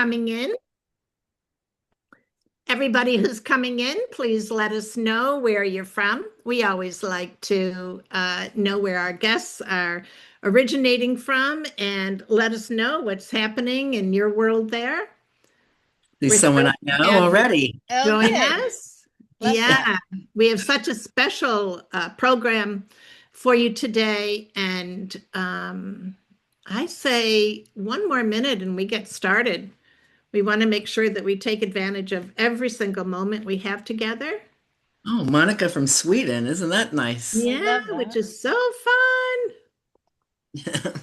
coming in. Everybody who's coming in, please let us know where you're from. We always like to know where our guests are originating from and let us know what's happening in your world there. There's We're someone I thrilled to know have you already. Oh, join good. us. Love Yeah, that. we have such a special program for you today. And I say one more minute and we get started. We want to make sure that we take advantage of every single moment we have together. Oh, Monica from Sweden. Isn't that nice? I Yeah, love which that. is so fun.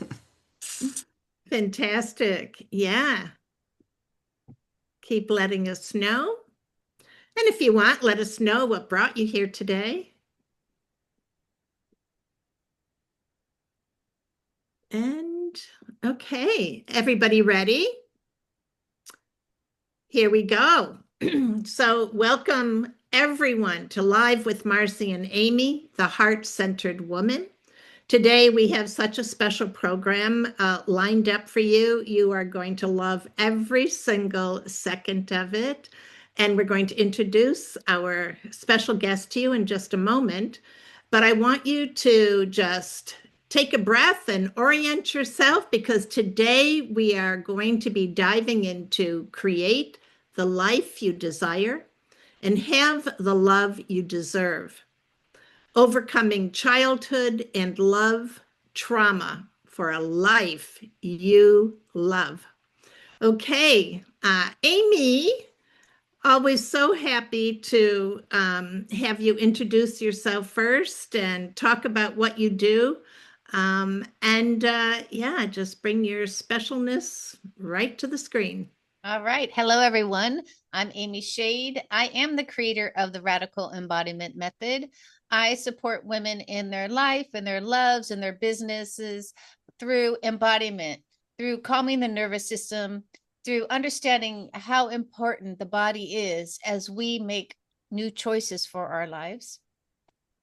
Fantastic. Yeah. Keep letting us know. And if you want, let us know what brought you here today. And okay, everybody ready? Here we go. So, welcome everyone to Live with Marcy and Amy, the Heart-Centered Woman. Today, we have such a special program lined up for you. You are going to love every single second of it. And we're going to introduce our special guest to you in just a moment. But I want you to just take a breath and orient yourself because today we are going to be diving into create the life you desire and have the love you deserve. Overcoming childhood and love trauma for a life you love. Okay, Amy, always so happy to have you introduce yourself first and talk about what you do. Yeah, just bring your specialness right to the screen. All right. Hello, everyone. I'm Amy Shade. I am the creator of the Radical Embodiment Method. I support women in their life and their loves and their businesses through embodiment, through calming the nervous system, through understanding how important the body is as we make new choices for our lives.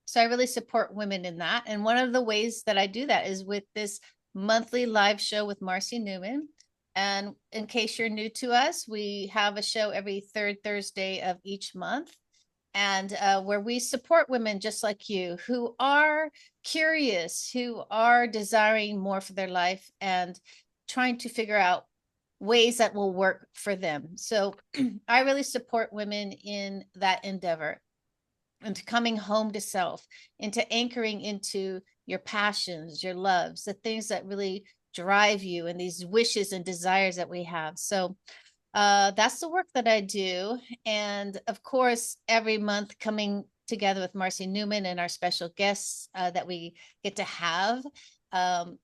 So I really support women in that. And one of the ways that I do that is with this monthly live show with Marcy Newman. And in case you're new to us, we have a show every third Thursday of each month, and where we support women just like you who are curious, who are desiring more for their life and trying to figure out ways that will work for them. So I really support women in that endeavor, into coming home to self, into anchoring into your passions, your loves, the things that really drive you, and these wishes and desires that we have. So that's the work that I do. And of course, every month coming together with Marcy Newman and our special guests that we get to have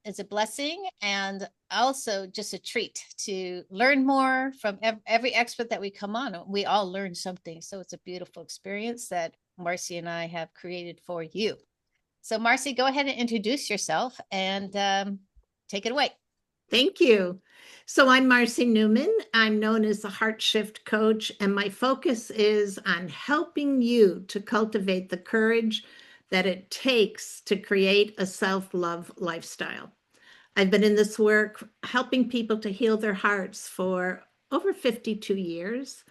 is a blessing and also just a treat to learn more from every expert that we come on. We all learn something. So it's a beautiful experience that Marcy and I have created for you. So Marcy, go ahead and introduce yourself and take it away. Thank you. So I'm Marcy Newman. I'm known as the Heart Shift Coach, and my focus is on helping you to cultivate the courage that it takes to create a self-love lifestyle. I've been in this work helping people to heal their hearts for over 52 years.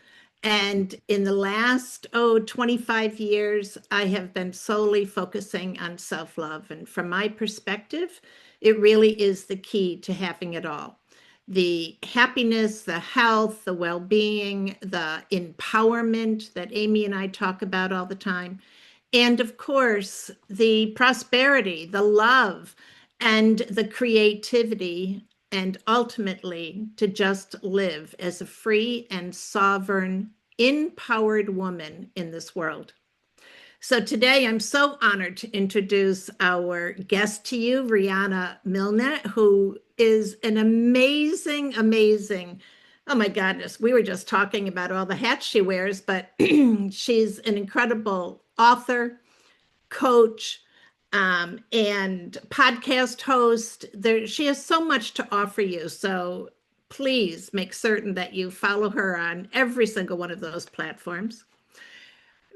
And in the last, 25 years, I have been solely focusing on self-love. And from my perspective, it really is the key to having it all. The happiness, the health, the well-being, the empowerment that Amy and I talk about all the time. And of course, the prosperity, the love, and the creativity, and ultimately to just live as a free and sovereign, empowered woman in this world. So today I'm so honored to introduce our guest to you, Rihanna Milne, who is an amazing, amazing, oh my goodness, we were just talking about all the hats she wears, but she's an incredible author, coach, and podcast host. She has so much to offer you. So please make certain that you follow her on every single one of those platforms.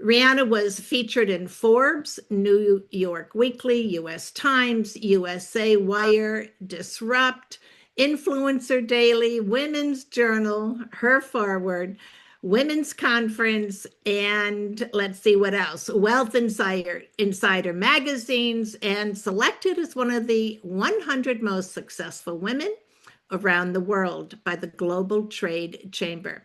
Rihanna was featured in Forbes, New York Weekly, US Times, USA Wire, Disrupt, Influencer Daily, Women's Journal, Her Forward, Women's Conference, and let's see what else. Wealth Insider magazines, and selected as one of the 100 most successful women around the world by the Global Trade Chamber.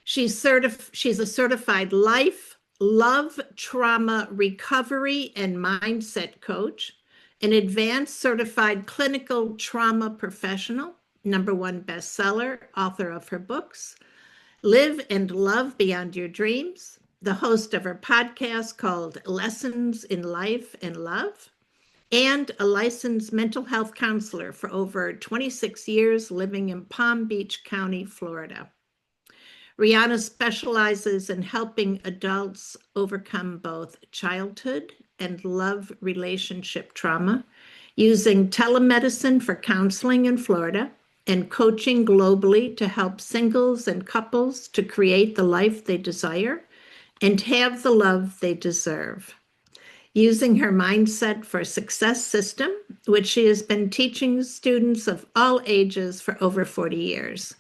She's a certified life, love, trauma, recovery, and mindset coach, an advanced certified clinical trauma professional, #1 bestseller, author of her books, Live and Love Beyond Your Dreams, the host of her podcast called Lessons in Life and Love, and a licensed mental health counselor for over 26 years living in Palm Beach County, Florida. Rihanna specializes in helping adults overcome both childhood and love relationship trauma, using telemedicine for counseling in Florida and coaching globally to help singles and couples to create the life they desire and have the love they deserve. Using her Mindset for Success system, which she has been teaching students of all ages for over 40 years.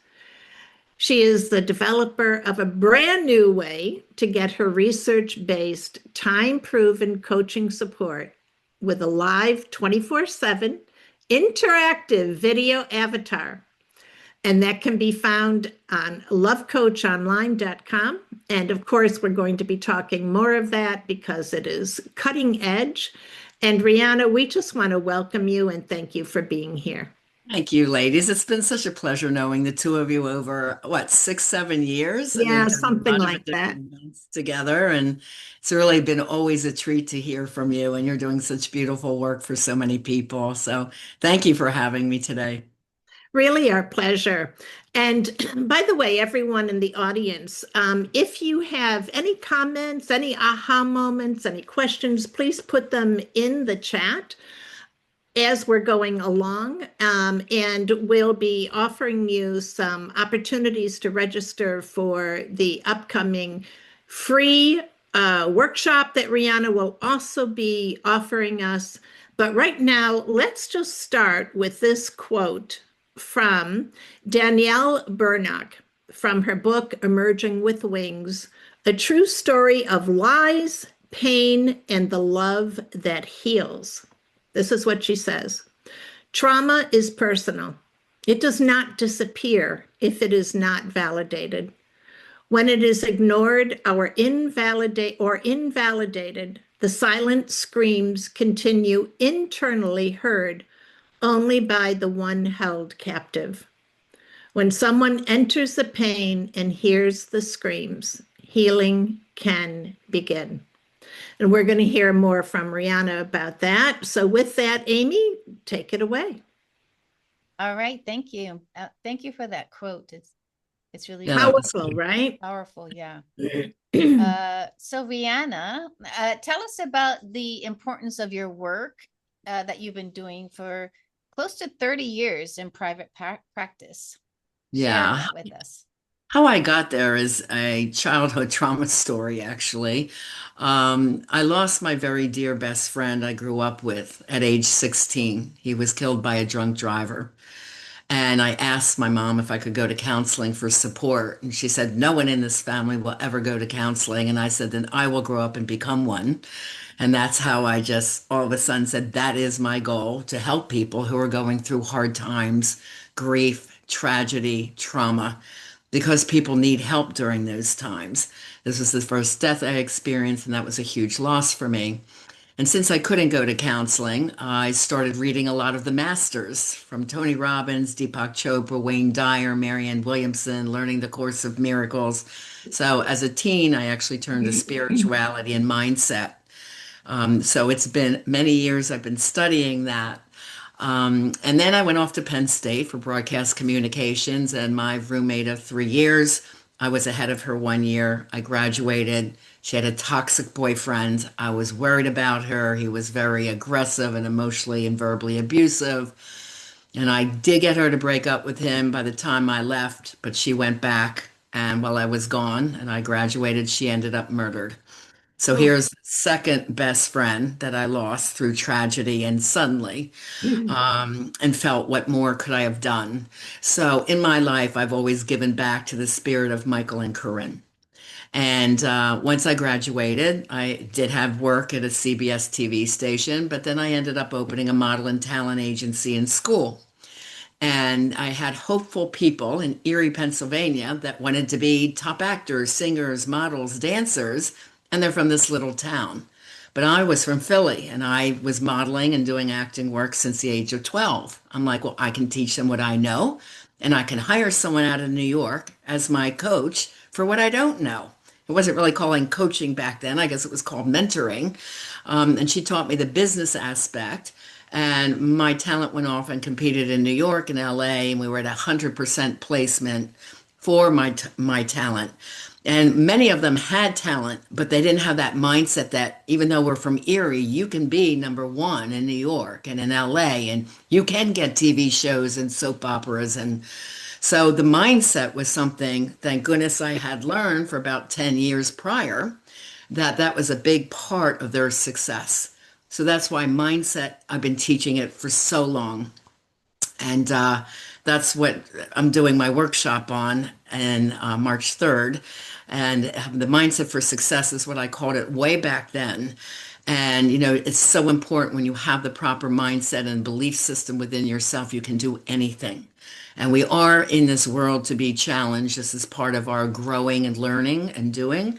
She is the developer of a brand new way to get her research-based, time-proven coaching support with a live 24/7 interactive video avatar. And that can be found on lovecoachonline.com. And of course, we're going to be talking more of that because it is cutting edge. And Rihanna, we just want to welcome you and thank you for being here. Thank you, ladies. It's been such a pleasure knowing the two of you over, what, 6, 7 years? And Yeah, we've done a something lot of like that. different events together. And it's really been always a treat to hear from you. And you're doing such beautiful work for so many people. So thank you for having me today. Really our pleasure. And by the way, everyone in the audience, if you have any comments, any aha moments, any questions, please put them in the chat as we're going along. And we'll be offering you some opportunities to register for the upcoming free workshop that Rihanna will also be offering us. But right now, let's just start with this quote from Danielle Burnock from her book, Emerging with Wings, a true story of lies, pain, and the love that heals. This is what she says. Trauma is personal. It does not disappear if it is not validated. When it is ignored or invalidated, the silent screams continue internally heard only by the one held captive. When someone enters the pain and hears the screams, healing can begin. And we're going to hear more from Rihanna about that. So with that, Amy, take it away. All right, thank you. Thank you for that quote. It's really powerful, right? Powerful, yeah. So Rihanna, tell us about the importance of your work that you've been doing for close to 30 years in private practice. Yeah. Share that with us. How I got there is a childhood trauma story, actually. I lost my very dear best friend I grew up with at age 16. He was killed by a drunk driver. And I asked my mom if I could go to counseling for support. And she said, no one in this family will ever go to counseling. And I said, then I will grow up and become one. And that's how I just all of a sudden said, that is my goal, to help people who are going through hard times, grief, tragedy, trauma, because people need help during those times. This was the first death I experienced, and that was a huge loss for me. And since I couldn't go to counseling, I started reading a lot of the masters from Tony Robbins, Deepak Chopra, Wayne Dyer, Marianne Williamson, learning the Course of Miracles. So as a teen, I actually turned to spirituality and mindset. So it's been many years I've been studying that. And then I went off to Penn State for broadcast communications, and my roommate of 3 years, I was ahead of her 1 year. I graduated. She had a toxic boyfriend. I was worried about her. He was very aggressive and emotionally and verbally abusive. And I did get her to break up with him by the time I left, but she went back. And while I was gone and I graduated, she ended up murdered. So Oh. here's the second best friend that I lost through tragedy and suddenly, and felt what more could I have done. So in my life, I've always given back to the spirit of Michael and Corinne. And once I graduated, I did have work at a CBS TV station, but then I ended up opening a model and talent agency in school. And I had hopeful people in Erie, Pennsylvania that wanted to be top actors, singers, models, dancers, and they're from this little town. But I was from Philly and I was modeling and doing acting work since the age of 12. I'm like, well, I can teach them what I know, and I can hire someone out of New York as my coach for what I don't know. It wasn't really calling coaching back then. I guess it was called mentoring. And she taught me the business aspect. And my talent went off and competed in New York and LA, and we were at 100% placement for my talent. And many of them had talent, but they didn't have that mindset that even though we're from Erie, you can be number one in New York and in LA, and you can get TV shows and soap operas. And so the mindset was something, thank goodness I had learned for about 10 years prior, that that was a big part of their success. So that's why mindset, I've been teaching it for so long. And that's what I'm doing my workshop on in March 3rd. And the mindset for success is what I called it way back then. And, you know, it's so important when you have the proper mindset and belief system within yourself, you can do anything. And we are in this world to be challenged. This is part of our growing and learning and doing.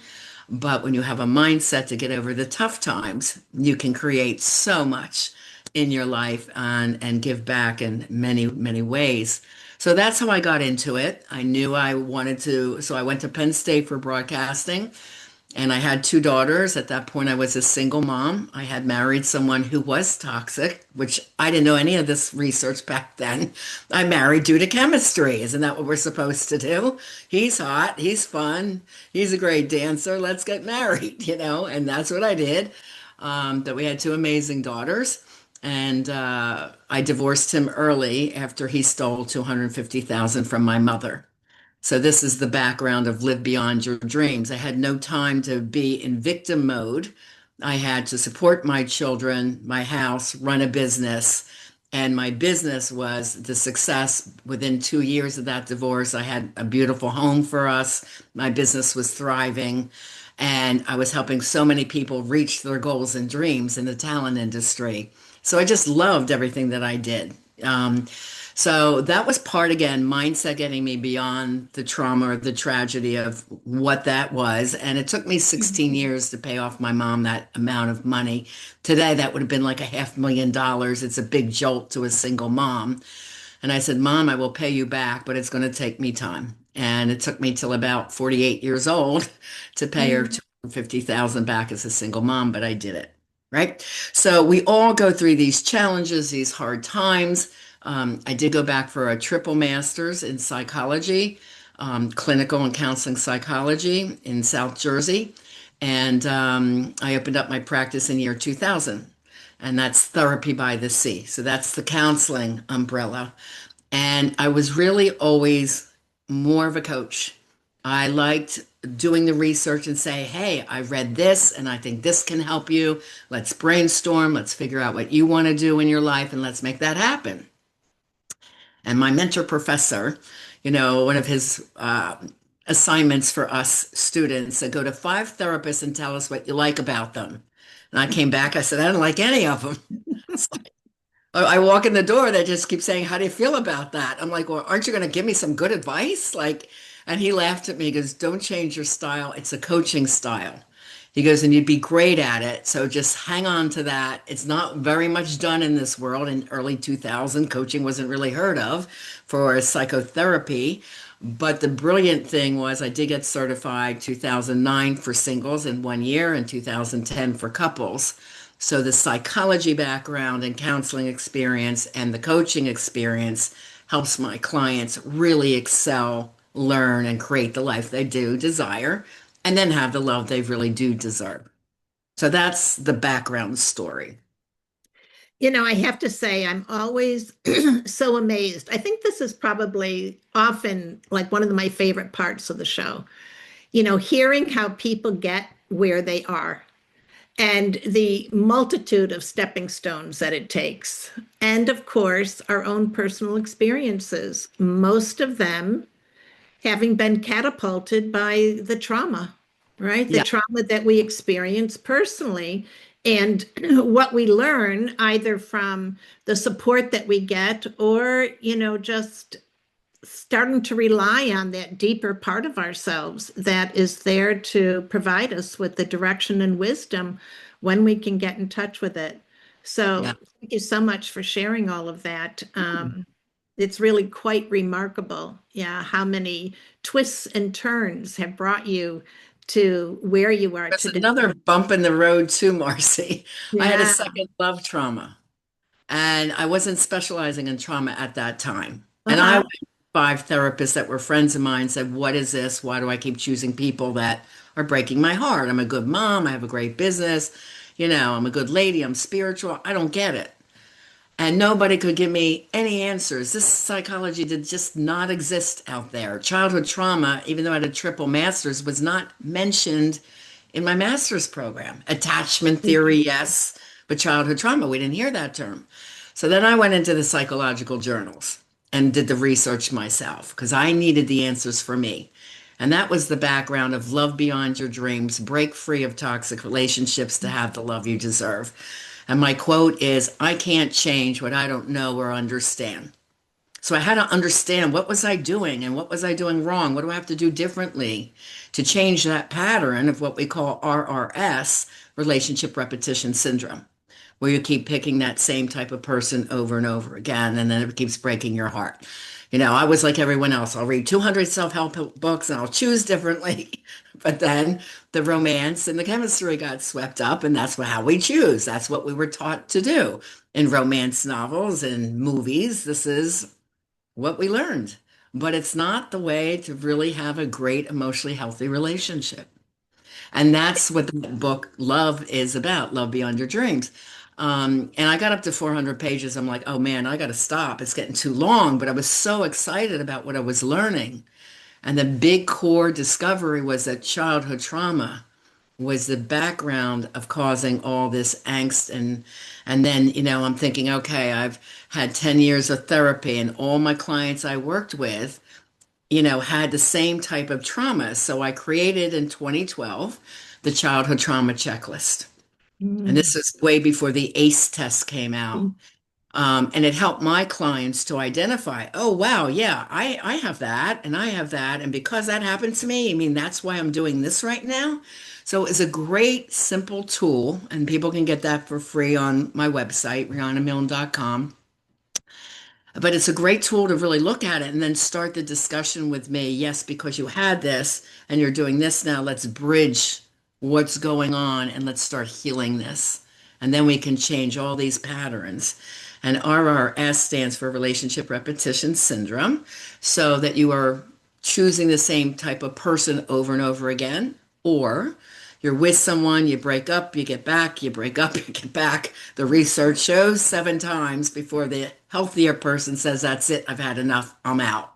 But when you have a mindset to get over the tough times, you can create so much in your life and give back in many, many ways. So that's how I got into it. I knew I wanted to, so I went to Penn State for broadcasting. And I had two daughters. At that point, I was a single mom. I had married someone who was toxic, which I didn't know any of this research back then. I married due to chemistry. Isn't that what we're supposed to do? He's hot, he's fun, he's a great dancer. Let's get married, you know? And that's what I did. But we had two amazing daughters. And I divorced him early after he stole 250,000 from my mother. So this is the background of Live Beyond Your Dreams. I had no time to be in victim mode. I had to support my children, my house, run a business. And my business was the success. Within 2 years of that divorce, I had a beautiful home for us. My business was thriving. And I was helping so many people reach their goals and dreams in the talent industry. So I just loved everything that I did. So that was part, again, mindset getting me beyond the trauma or the tragedy of what that was. And it took me 16 years to pay off my mom that amount of money. Today, that would have been like $500,000. It's a big jolt to a single mom. And I said, Mom, I will pay you back, but it's going to take me time. And it took me till about 48 years old to pay her 250,000 back as a single mom, but I did it. Right. So we all go through these challenges, these hard times. I did go back for a triple master's in psychology, clinical and counseling psychology in South Jersey. And I opened up my practice in year 2000. And that's Therapy by the Sea. So that's the counseling umbrella. And I was really always more of a coach. I liked doing the research and say, hey, I read this and I think this can help you. Let's brainstorm. Let's figure out what you want to do in your life and let's make that happen. And my mentor professor, you know, one of his assignments for us students said, go to 5 therapists and tell us what you like about them. And I came back, I said, I don't like any of them. I walk in the door, they just keep saying, how do you feel about that? I'm like, well, aren't you going to give me some good advice? Like, and he laughed at me, he goes, don't change your style. It's a coaching style. He goes, and you'd be great at it. So just hang on to that. It's not very much done in this world. In early 2000, coaching wasn't really heard of for psychotherapy. But the brilliant thing was I did get certified 2009 for singles in 1 year and 2010 for couples. So the psychology background and counseling experience and the coaching experience helps my clients really excel, learn, and create the life they do desire, and then have the love they really do deserve. So that's the background story. You know, I have to say, I'm always so amazed. I think this is probably often like one of my favorite parts of the show. You know, hearing how people get where they are and the multitude of stepping stones that it takes. And of course, our own personal experiences, most of them having been catapulted by the trauma, right? The Yeah. trauma that we experience personally. And what we learn either from the support that we get or, just starting to rely on that deeper part of ourselves that is there to provide us with the direction and wisdom when we can get in touch with it. Yeah. So thank you so much for sharing all of that. It's really quite remarkable, yeah, how many twists and turns have brought you to where you are There's today. another bump in the road too, Marcy. I had a Yeah. second love trauma, and I wasn't specializing in trauma at that time. And I Uh-huh. went to 5 therapists that were friends of mine, said, "What is this? Why do I keep choosing people that are breaking my heart? I'm a good mom. I have a great business. I'm a good lady. I'm spiritual. I don't get it." And nobody could give me any answers. This psychology did just not exist out there. Childhood trauma, even though I had a triple master's, was not mentioned in my master's program. Attachment theory, yes, but childhood trauma, we didn't hear that term. So then I went into the psychological journals and did the research myself because I needed the answers for me. And that was the background of Love Beyond Your Dreams, break free of toxic relationships to have the love you deserve. And my quote is, I can't change what I don't know or understand. So I had to understand what was I doing and what was I doing wrong? What do I have to do differently to change that pattern of what we call RRS, relationship repetition syndrome, where you keep picking that same type of person over and over again, and then it keeps breaking your heart. I was like everyone else. I'll read 200 self-help books and I'll choose differently. But then the romance and the chemistry got swept up, and that's how we choose. That's what we were taught to do in romance novels and movies. This is what we learned. But it's not the way to really have a great, emotionally healthy relationship. And that's what the book Love is about, Love Beyond Your Dreams. And I got up to 400 pages. I'm like, oh man, I got to stop. It's getting too long. But I was so excited about what I was learning. And the big core discovery was that childhood trauma was the background of causing all this angst. And then, I'm thinking, okay, I've had 10 years of therapy and all my clients I worked with had the same type of trauma. So I created in 2012 the childhood trauma checklist. And Mm. this is way before the ACE test came out. And it helped my clients to identify, oh, wow, yeah, I have that and I have that. And because that happened to me, I mean, that's why I'm doing this right now. So it's a great, simple tool, and people can get that for free on my website, RihannaMilne.com. But it's a great tool to really look at it and then start the discussion with me. Yes, because you had this and you're doing this now, let's bridge what's going on and let's start healing this. And then we can change all these patterns. And RRS stands for Relationship Repetition Syndrome, so that you are choosing the same type of person over and over again, or you're with someone, you break up, you get back, you break up, you get back. The research shows 7 times before the healthier person says, that's it, I've had enough, I'm out.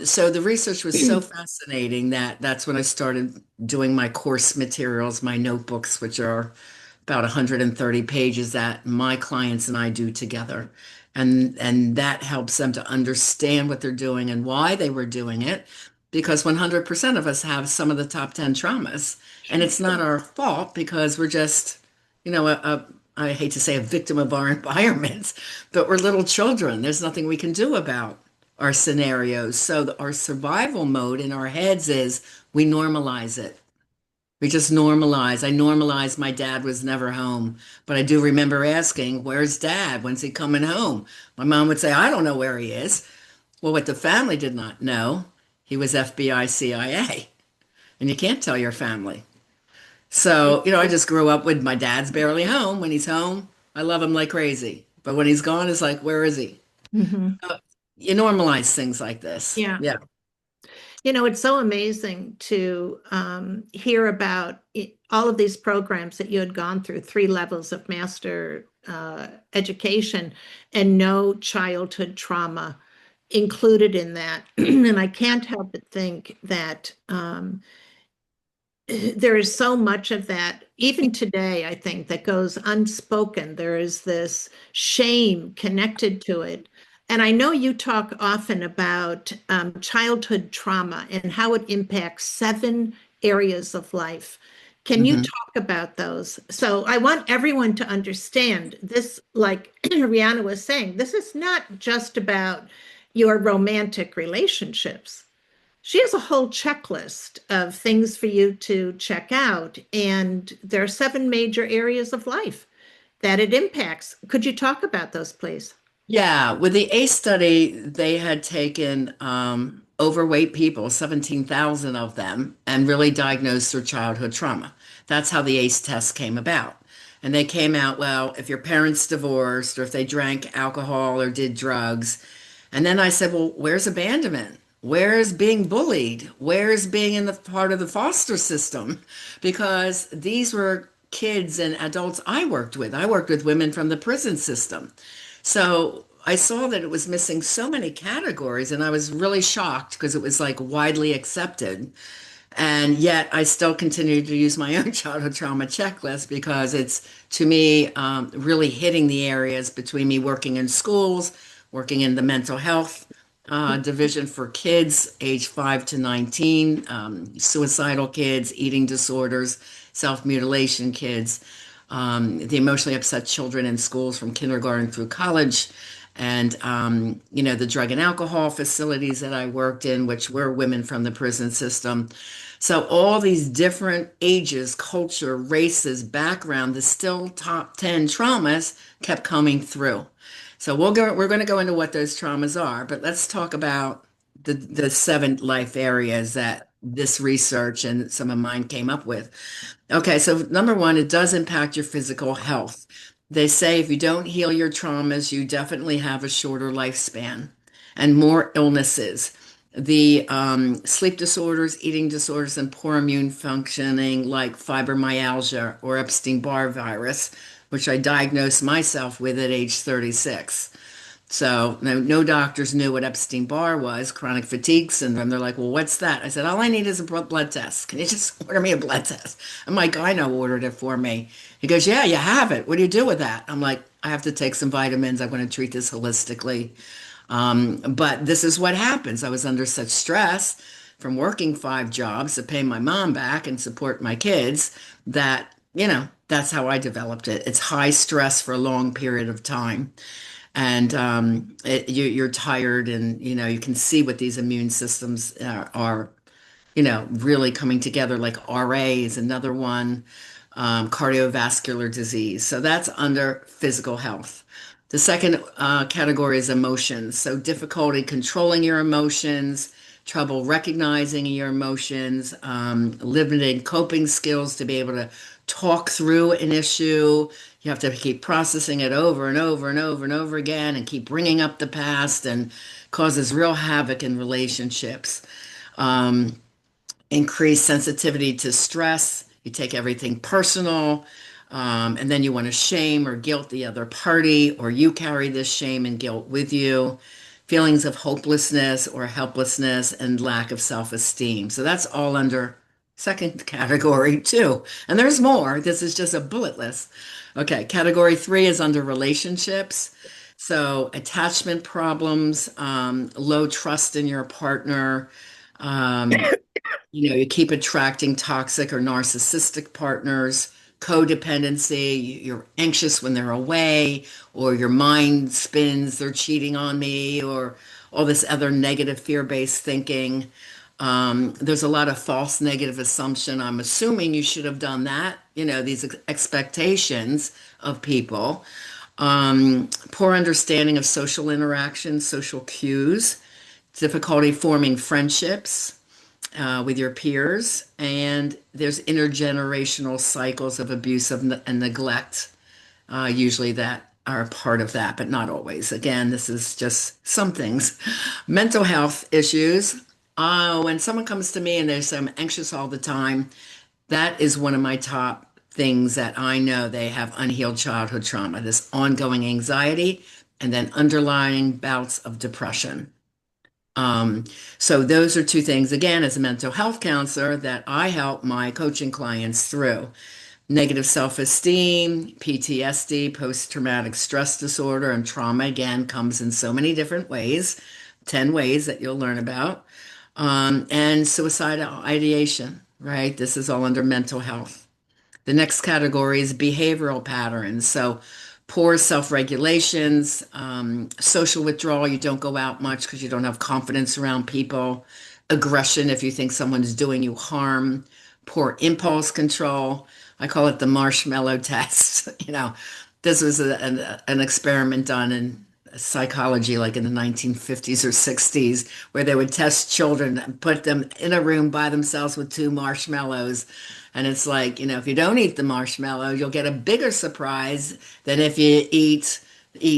So the research was so fascinating that that's when I started doing my course materials, my notebooks, which are about 130 pages that my clients and I do together. And that helps them to understand what they're doing and why they were doing it, because 100% of us have some of the top 10 traumas. And it's not our fault because we're just, I hate to say a victim of our environment, but we're little children. There's nothing we can do about our scenarios. So our survival mode in our heads is we normalize it. We just normalize. I normalized my dad was never home, but I do remember asking, where's dad? When's he coming home? My mom would say, I don't know where he is. Well, what the family did not know, he was FBI, CIA, and you can't tell your family. So, I just grew up with my dad's barely home. When he's home, I love him like crazy. But when he's gone, it's like, where is he? Mhm. You normalize things like this. Yeah. Yeah. It's so amazing to hear about all of these programs that you had gone through, 3 levels of master education, and no childhood trauma included in that. And I can't help but think that there is so much of that, even today, I think, that goes unspoken. There is this shame connected to it. And I know you talk often about childhood trauma and how it impacts 7 areas of life. Can you Mhm. talk about those? So I want everyone to understand this, like Rihanna was saying, this is not just about your romantic relationships. She has a whole checklist of things for you to check out. And there are 7 major areas of life that it impacts. Could you talk about those, please? Yeah, with the ACE study, they had taken overweight people, 17,000 of them, and really diagnosed their childhood trauma. That's how the ACE test came about. And they came out, well, if your parents divorced or if they drank alcohol or did drugs. And then I said, well, where's abandonment? Where's being bullied? Where's being in the part of the foster system? Because these were kids and adults I worked with. I worked with women from the prison system. So I saw that it was missing so many categories, and I was really shocked because it was like widely accepted. And yet I still continue to use my own childhood trauma checklist because it's, to me, really hitting the areas between me working in schools, working in the mental health division for kids age 5 to 19, suicidal kids, eating disorders, self-mutilation kids, the emotionally upset children in schools from kindergarten through college, and the drug and alcohol facilities that I worked in, which were women from the prison system. So all these different ages, culture, races, background, the still top 10 traumas kept coming through. So we're going to go into what those traumas are, but let's talk about the 7 life areas that this research and some of mine came up with. Okay, so number one, it does impact your physical health. They say if you don't heal your traumas, you definitely have a shorter lifespan and more illnesses. The sleep disorders, eating disorders, and poor immune functioning, like fibromyalgia or Epstein-Barr virus, which I diagnosed myself with at age 36. So no doctors knew what Epstein-Barr was, chronic fatigue syndrome. They're like, well, what's that? I said, all I need is a blood test. Can you just order me a blood test? And my gyno ordered it for me. He goes, yeah, you have it. What do you do with that? I'm like, I have to take some vitamins. I'm going to treat this holistically. But this is what happens. I was under such stress from working 5 jobs to pay my mom back and support my kids that, that's how I developed it. It's high stress for a long period of time, and you're tired, and you can see what these immune systems are really coming together. Like RA is another one, cardiovascular disease. So that's under physical health. The second category is emotions. So difficulty controlling your emotions, trouble recognizing your emotions, limited coping skills to be able to talk through an issue. You have to keep processing it over and over and over and over again and keep bringing up the past, and causes real havoc in relationships. Um, Increased sensitivity to stress. You take everything personal, and then you want to shame or guilt the other party, or you carry this shame and guilt with you. Feelings of hopelessness or helplessness and lack of self-esteem. So that's all under second category too. And there's more. This is just a bullet list. Okay, category 3 is under relationships. So attachment problems, low trust in your partner. Um, you keep attracting toxic or narcissistic partners, codependency, you're anxious when they're away, or your mind spins, they're cheating on me, or all this other negative fear-based thinking. There's a lot of false negative assumption. I'm assuming you should have done that, these expectations of people. Poor understanding of social interactions, social cues, difficulty forming friendships with your peers, and there's intergenerational cycles of abuse and neglect, usually that are a part of that, but not always. Again, this is just some things. Mental health issues. When someone comes to me and they say I'm anxious all the time, that is one of my top things that I know they have unhealed childhood trauma, this ongoing anxiety, and then underlying bouts of depression. So those are two things, again, as a mental health counselor, that I help my coaching clients through. Negative self-esteem, PTSD, post-traumatic stress disorder, and trauma, again, comes in so many different ways, 10 ways that you'll learn about. And suicidal ideation, right? This is all under mental health. The next category is behavioral patterns. So, poor self regulations, social withdrawal, you don't go out much because you don't have confidence around people, aggression if you think someone's doing you harm, poor impulse control. I call it the marshmallow test. This was an experiment done in psychology, like in the 1950s or 60s, where they would test children and put them in a room by themselves with two marshmallows. And it's like, if you don't eat the marshmallow, you'll get a bigger surprise than if you eat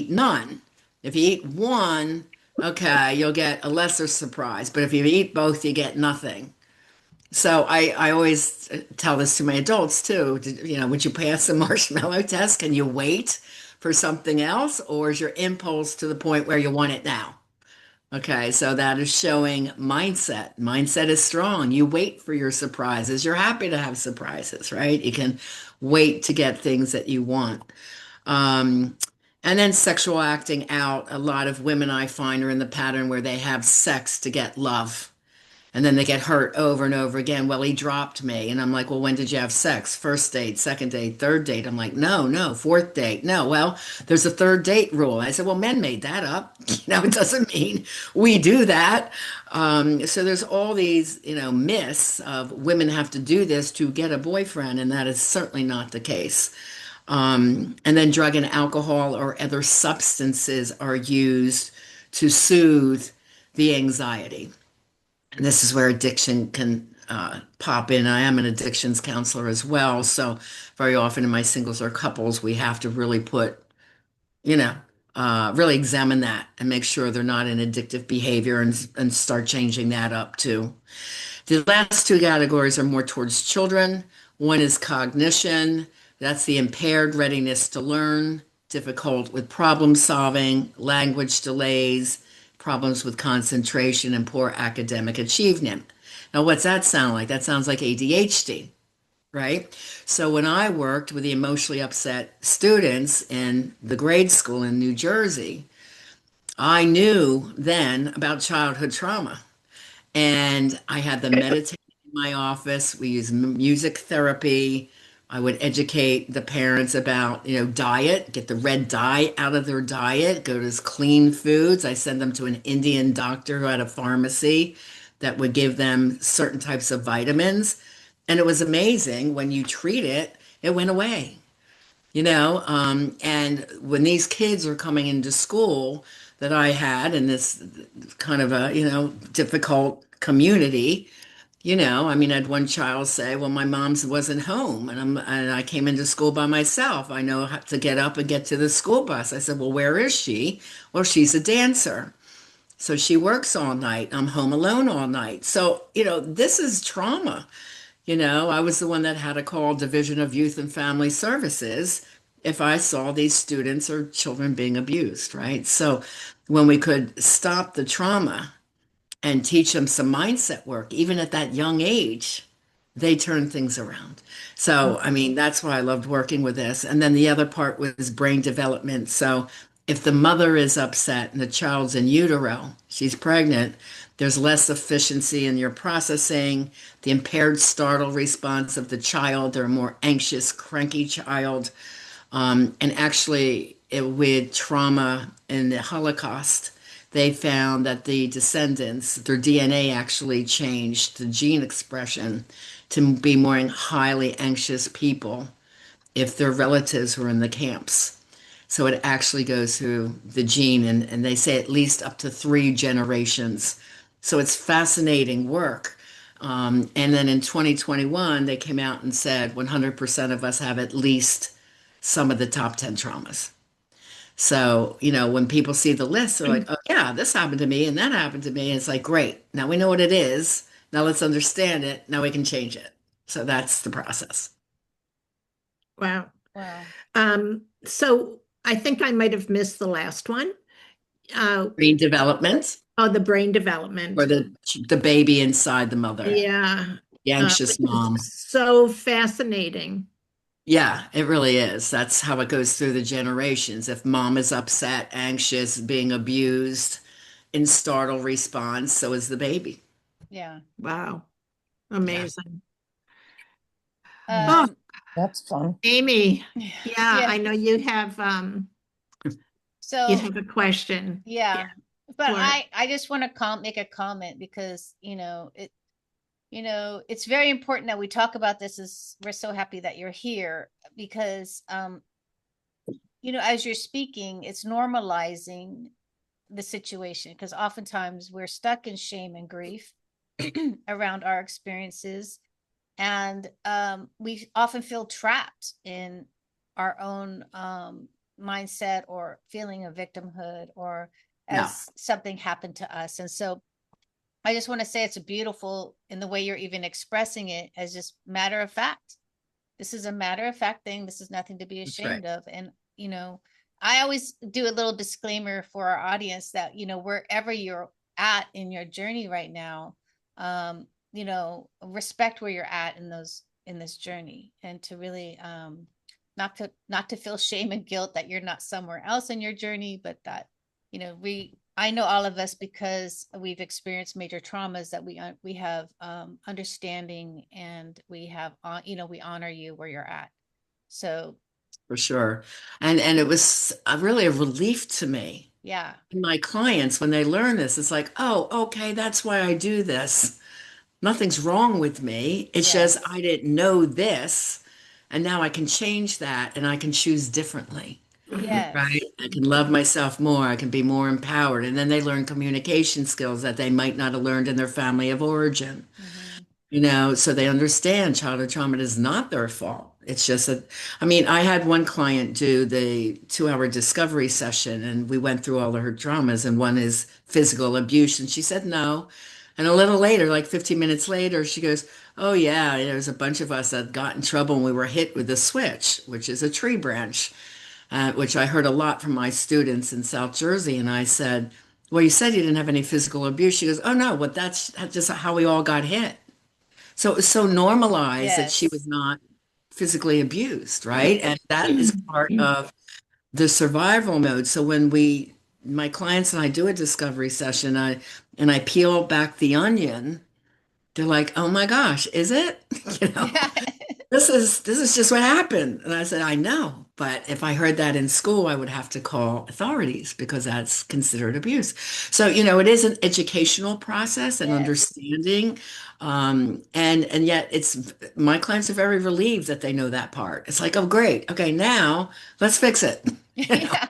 none. If you eat one, okay, you'll get a lesser surprise. But if you eat both, you get nothing. So I always tell this to my adults too. Would you pass the marshmallow test? Can you wait for something else? Or is your impulse to the point where you want it now? Okay, so that is showing mindset. Mindset is strong. You wait for your surprises. You're happy to have surprises, right? You can wait to get things that you want. Um, and then sexual acting out. A lot of women I find are in the pattern where they have sex to get love. And then they get hurt over and over again. Well, he dropped me. And I'm like, well, when did you have sex? First date, second date, third date. I'm like, no, no, fourth date. No, well, there's a third date rule. I said, well, men made that up. It doesn't mean we do that. So there's all these, myths of women have to do this to get a boyfriend. And that is certainly not the case. And then drug and alcohol or other substances are used to soothe the anxiety. And this is where addiction can pop in. I am an addictions counselor as well. So very often in my singles or couples, we have to really really examine that and make sure they're not in addictive behavior and start changing that up too. The last two categories are more towards children. One is cognition. That's the impaired readiness to learn, difficult with problem solving, language delays, problems with concentration, and poor academic achievement. Now, what's that sound like? That sounds like ADHD, right? So when I worked with the emotionally upset students in the grade school in New Jersey, I knew then about childhood trauma. And I had them meditate in my office. We used music therapy. I would educate the parents about, diet, get the red dye out of their diet, go to clean foods. I send them to an Indian doctor who had a pharmacy that would give them certain types of vitamins. And it was amazing when you treat it, it went away. And when these kids are coming into school that I had in this kind of a, difficult community, I had one child say, well, my mom's wasn't home and I came into school by myself. I know how to get up and get to the school bus. I said, well, where is she? Well, she's a dancer. So she works all night. I'm home alone all night. So, this is trauma. I was the one that had to call Division of Youth and Family Services if I saw these students or children being abused, right? So when we could stop the trauma and teach them some mindset work, even at that young age, they turn things around. So, that's why I loved working with this. And then the other part was brain development. So if the mother is upset and the child's in utero, she's pregnant, there's less efficiency in your processing, the impaired startle response of the child, they're a more anxious, cranky child. And actually, with trauma in the Holocaust, they found that the descendants, their DNA actually changed the gene expression to be more highly anxious people if their relatives were in the camps. So it actually goes through the gene, and they say at least up to 3 generations. So it's fascinating work. And then in 2021, they came out and said 100% of us have at least some of the top 10 traumas. So, when people see the list, they're like, oh, yeah, this happened to me and that happened to me. And it's like, great. Now we know what it is. Now let's understand it. Now we can change it. So that's the process. Wow. Wow. So I think I might have missed the last one. Brain development. Oh, the brain or development. the baby inside the mother, Yeah. the anxious Which is mom. so fascinating. Yeah, it really is. That's how it goes through the generations. If mom is upset, anxious, being abused, in startle response, so is the baby. Yeah. Wow. Yeah. Amazing. Mm, Oh, Um, that's fun. Amy. Yeah, yeah. I know you So have a question. Yeah, yeah, but for I just want to make a comment because it's very important that we talk about this. Is We're so happy that you're here because as you're speaking, it's normalizing the situation because oftentimes we're stuck in shame and grief around our experiences, and we often feel trapped in our own mindset or feeling of victimhood or Yeah, as something happened to us. And so I just want to say it's beautiful in the way you're even expressing it as just matter of fact. This is a matter of fact thing. This is nothing to be that's right. ashamed of. And, I always do a little disclaimer for our audience that, wherever you're at in your journey right now, respect where you're at in this journey, and to really not to feel shame and guilt that you're not somewhere else in your journey, but that, I know all of us, because we've experienced major traumas, that we have understanding, and we have we honor you where you're at. So For sure. And it was really a relief to me. yeah. And my clients, when they learn this, it's like, oh, okay, that's why I do this. Nothing's wrong with me. It's just Yes. I didn't know this. And now I can change that and I can choose differently, right? Yes. I can love myself more. I can be more empowered. And then they learn communication skills that they might not have learned in their family of origin. Hmm. So they understand childhood trauma is not their fault. It's just that, I mean, I had one client do the 2 hour discovery session and we went through all of her traumas, and one is physical abuse. And she said no. And a little later, like 15 minutes later, she goes, oh, yeah, there was a bunch of us that got in trouble and we were hit with a switch, which is a tree branch, which I heard a lot from my students in South Jersey. And I said, well, you said you didn't have any physical abuse. She goes, oh, no, but that's just how we all got hit. So it was so normalized that she Yes. was not physically abused, right? And that is part of the survival mode. So when my clients and I do a discovery session, I peel back the onion, they're like, "Oh my gosh, is it?" You know, Yeah. this is just what happened. And I said, I know, but if I heard that in school, I would have to call authorities because that's considered abuse. So, it is an educational process and Yes. understanding. And yet it's my clients are very relieved that they know that part. It's like, oh, great. Okay, now let's fix it. You know, Yeah.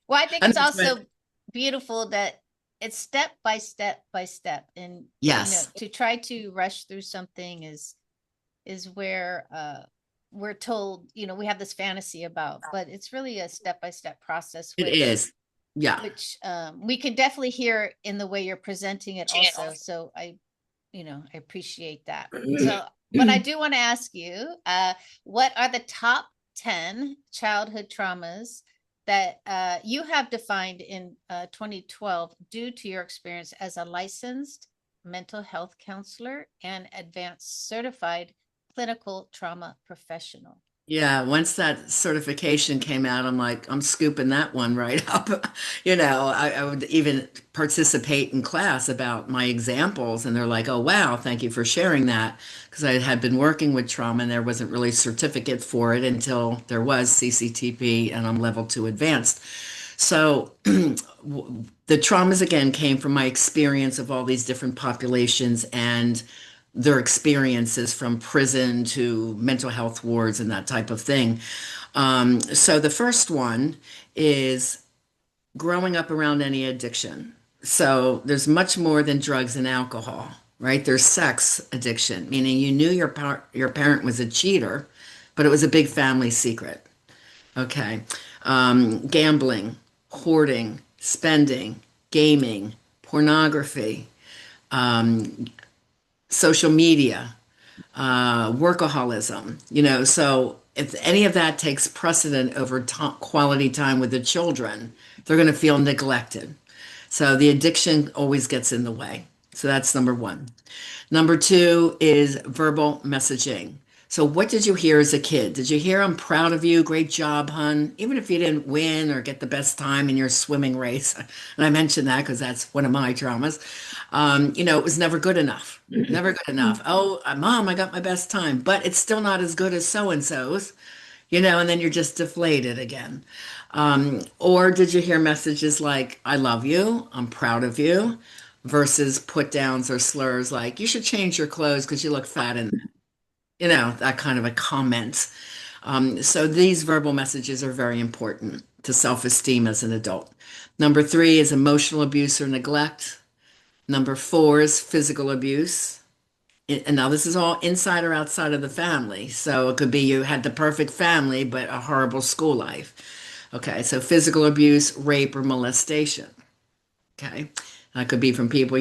Well, I think and it's that's what, also beautiful that it's step by step by step. And, yes, to try to rush through something is where we're told, we have this fantasy about, but it's really a step by step process, it is. Yeah. which we can definitely hear in the way you're presenting it also. So I appreciate that. So, but I do want to ask you, what are the top 10 childhood traumas that you have defined in 2012 due to your experience as a licensed mental health counselor and advanced certified clinical trauma professional? Yeah, once that certification came out, I'm like, I'm scooping that one right up. I would even participate in class about my examples, and they're like, oh, wow, thank you for sharing that. Because I had been working with trauma, and there wasn't really a certificate for it until there was CCTP, and I'm level 2 advanced. So the traumas again came from my experience of all these different populations and their experiences from prison to mental health wards and that type of thing. So the first one is growing up around any addiction. So there's much more than drugs and alcohol, right? There's sex addiction, meaning you knew your parent was a cheater, but it was a big family secret. Okay. Gambling, hoarding, spending, gaming, pornography, um, social media, workaholism, so if any of that takes precedent over quality time with the children, they're going to feel neglected. So the addiction always gets in the way. So that's number one. Number two is verbal messaging. So what did you hear as a kid? Did you hear, I'm proud of you, great job, hun? Even if you didn't win or get the best time in your swimming race. And I mentioned that because that's one of my dramas. It was never good enough. Never good enough. Oh, mom, I got my best time, but it's still not as good as so-and-so's, and then you're just deflated again. Or did you hear messages like, I love you, I'm proud of you, versus put downs or slurs like, you should change your clothes because you look fat in that kind of a comment. So these verbal messages are very important to self-esteem as an adult. Number three is emotional abuse or neglect. Number four is physical abuse. And now this is all inside or outside of the family. So it could be you had the perfect family, but a horrible school life. Okay, so physical abuse, rape, or molestation. Okay, that could be from people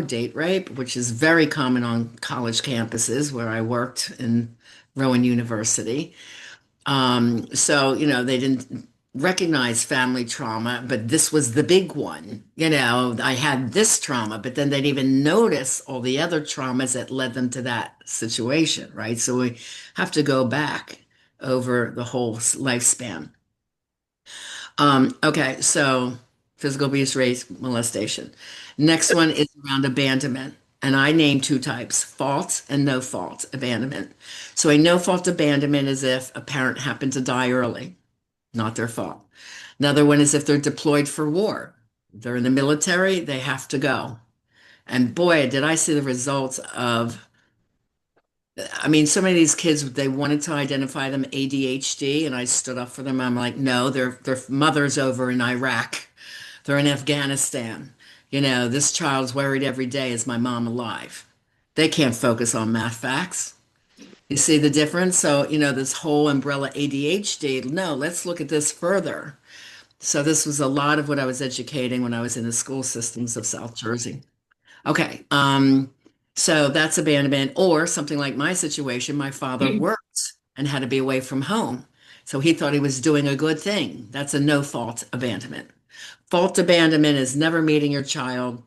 date rape, which is very common on college campuses where I worked in Rowan University. So they didn't recognize family trauma, but this was the big one. I had this trauma, but then they didn't even notice all the other traumas that led them to that situation, right? So we have to go back over the whole lifespan. Okay, so physical abuse, rape, molestation. Next one is around abandonment. And I named two types, fault and no fault abandonment. So a no fault abandonment is if a parent happened to die early, not their fault. Another one is if they're deployed for war. They're in the military, they have to go. And boy, did I see the results of, so many of these kids, they wanted to identify them ADHD, and I stood up for them. I'm like, no, their mother's over in Iraq. They're in Afghanistan. This child's worried every day, is my mom alive? They can't focus on math facts. You see the difference? So, this whole umbrella ADHD, no, let's look at this further. So this was a lot of what I was educating when I was in the school systems of South Jersey. Okay, so that's abandonment, or something like my situation. My father worked and had to be away from home. So he thought he was doing a good thing. That's a no fault abandonment. Fault abandonment is never meeting your child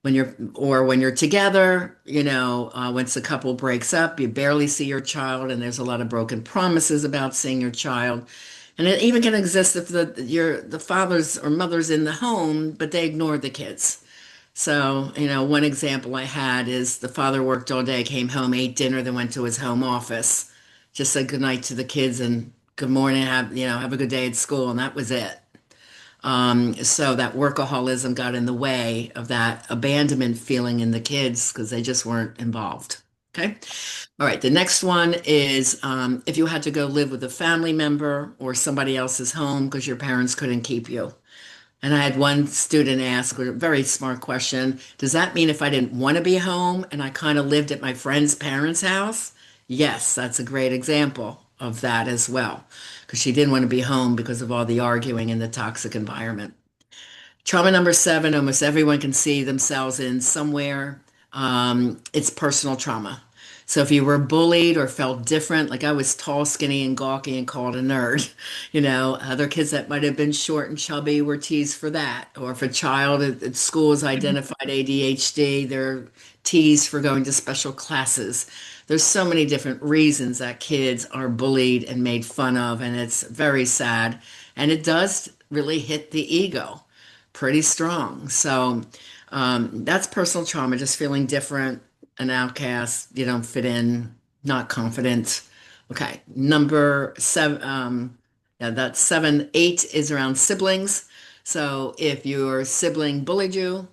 when you're together, once the couple breaks up, you barely see your child, and there's a lot of broken promises about seeing your child. And it even can exist if the fathers or mothers in the home, but they ignored the kids. So, one example I had is the father worked all day, came home, ate dinner, then went to his home office, just said goodnight to the kids and good morning, have a good day at school, and that was it. So that workaholism got in the way of that abandonment feeling in the kids because they just weren't involved. Okay. All right. The next one is if you had to go live with a family member or somebody else's home because your parents couldn't keep you. And I had one student ask a very smart question. Does that mean if I didn't want to be home and I kind of lived at my friend's parents' house? Yes, that's a great example of that as well, because she didn't want to be home because of all the arguing in the toxic environment. Trauma number seven, almost everyone can see themselves in somewhere. It's personal trauma. So if you were bullied or felt different, like I was tall, skinny, and gawky and called a nerd, other kids that might have been short and chubby were teased for that. Or if a child at school is identified ADHD, they're teased for going to special classes. There's so many different reasons that kids are bullied and made fun of, and it's very sad. And it does really hit the ego pretty strong. So that's personal trauma, just feeling different, an outcast, you don't fit in, not confident. Okay, number seven, yeah, that's seven. Eight is around siblings. So if your sibling bullied you,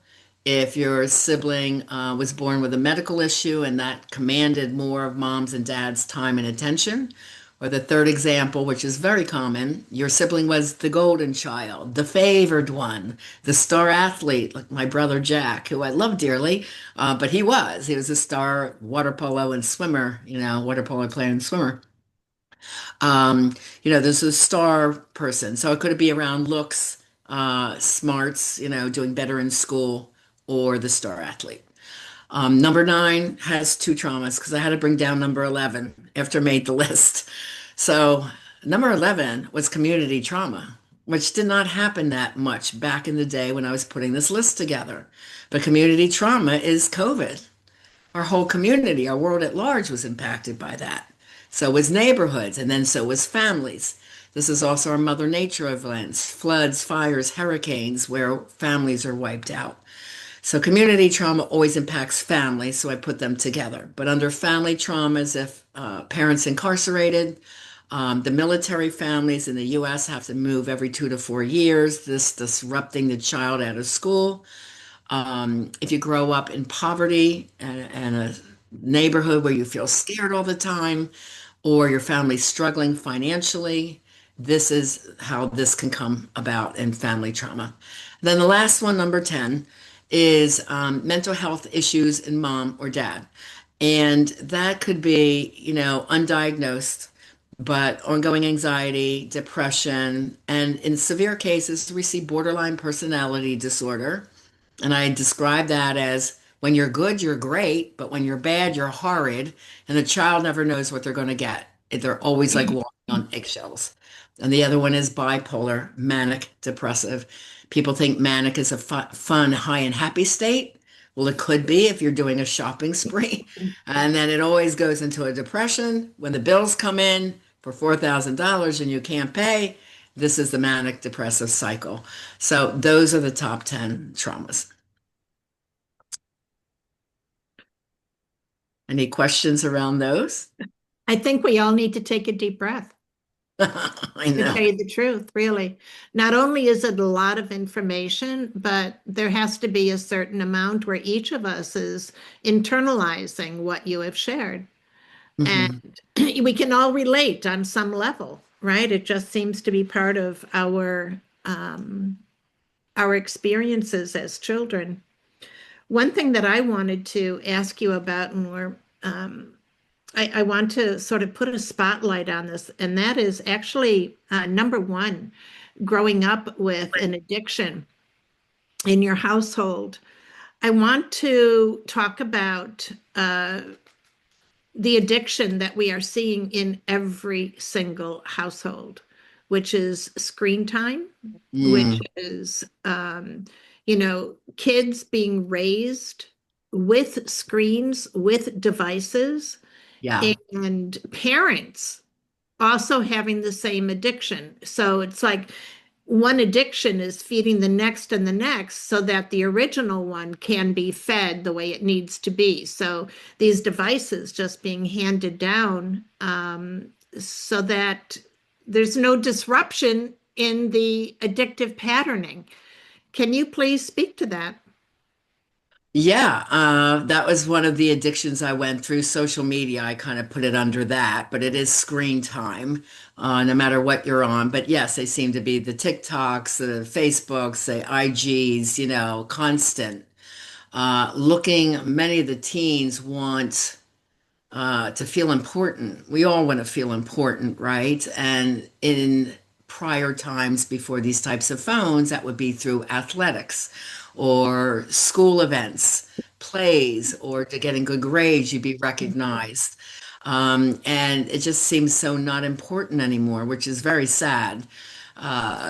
if your sibling was born with a medical issue and that commanded more of mom's and dad's time and attention, or the third example, which is very common, your sibling was the golden child, the favored one, the star athlete, like my brother Jack, who I love dearly, but he was a star water polo and swimmer, water polo player and swimmer. There's a star person. So it could be around looks, smarts, doing better in school, or the star athlete. Number nine has two traumas because I had to bring down number 11 after I made the list. So number 11 was community trauma. which did not happen that much back in the day when I was putting this list together. But community trauma is COVID. Our whole community, our world at large was impacted by that. So was neighborhoods, and then so was families. This is also our Mother Nature events, floods, fires, hurricanes, where families are wiped out. So community trauma always impacts families, so I put them together. But under family traumas, if parents incarcerated, the military families in the U.S. have to move every 2 to 4 years, this disrupting the child out of school. If you grow up in poverty and a neighborhood where you feel scared all the time, or your family's struggling financially, this is how this can come about in family trauma. Then the last one, number 10, is mental health issues in mom or dad. And that could be, undiagnosed, but ongoing anxiety, depression, and in severe cases, we see borderline personality disorder. And I describe that as when you're good, you're great, but when you're bad, you're horrid. And the child never knows what they're going to get. They're always like walking on eggshells. And the other one is bipolar, manic, depressive. People think manic is a fun, high and happy state. Well, it could be if you're doing a shopping spree. And then it always goes into a depression when the bills come in for $4,000 and you can't pay. This is the manic depressive cycle. So those are the top 10 traumas. Any questions around those? I think we all need to take a deep breath. I To know. tell you the truth, really. Not only is it a lot of information, but there has to be a certain amount where each of us is internalizing what you have shared. Mhm. And we can all relate on some level, right? It just seems to be part of our experiences as children. One thing that I wanted to ask you about, and I want to sort of put a spotlight on this, and that is actually number one, growing up with an addiction in your household. I want to talk about the addiction that we are seeing in every single household, which is screen time, which Mm, is, kids being raised with screens, with devices, yeah. and parents also having the same addiction. So it's like one addiction is feeding the next and the next so that the original one can be fed the way it needs to be. So these devices just being handed down so that there's no disruption in the addictive patterning. Can you please speak to that? Yeah, that was one of the addictions I went through. Social media, I kind of put it under that, but it is screen time, no matter what you're on. But yes, they seem to be the TikToks, the Facebooks, the IGs, constant. Many of the teens want to feel important. We all want to feel important, right? And in prior times before these types of phones, that would be through athletics or school events, plays, or to getting good grades, you'd be recognized. And it just seems so not important anymore, which is very sad.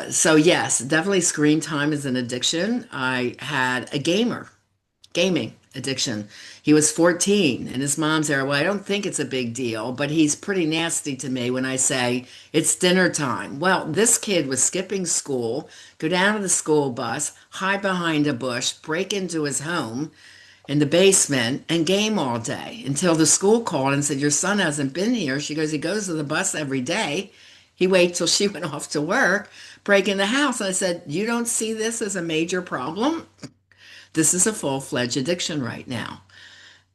So yes, definitely screen time is an addiction. I had a gaming addiction. He was 14 and his mom's there. Well, I don't think it's a big deal, but he's pretty nasty to me when I say it's dinner time. Well, this kid was skipping school, go down to the school bus, hide behind a bush, break into his home in the basement and game all day until the school called and said, your son hasn't been here. She goes, he goes to the bus every day. He waited till she went off to work, break in the house. And I said, you don't see this as a major problem? This is a full-fledged addiction right now.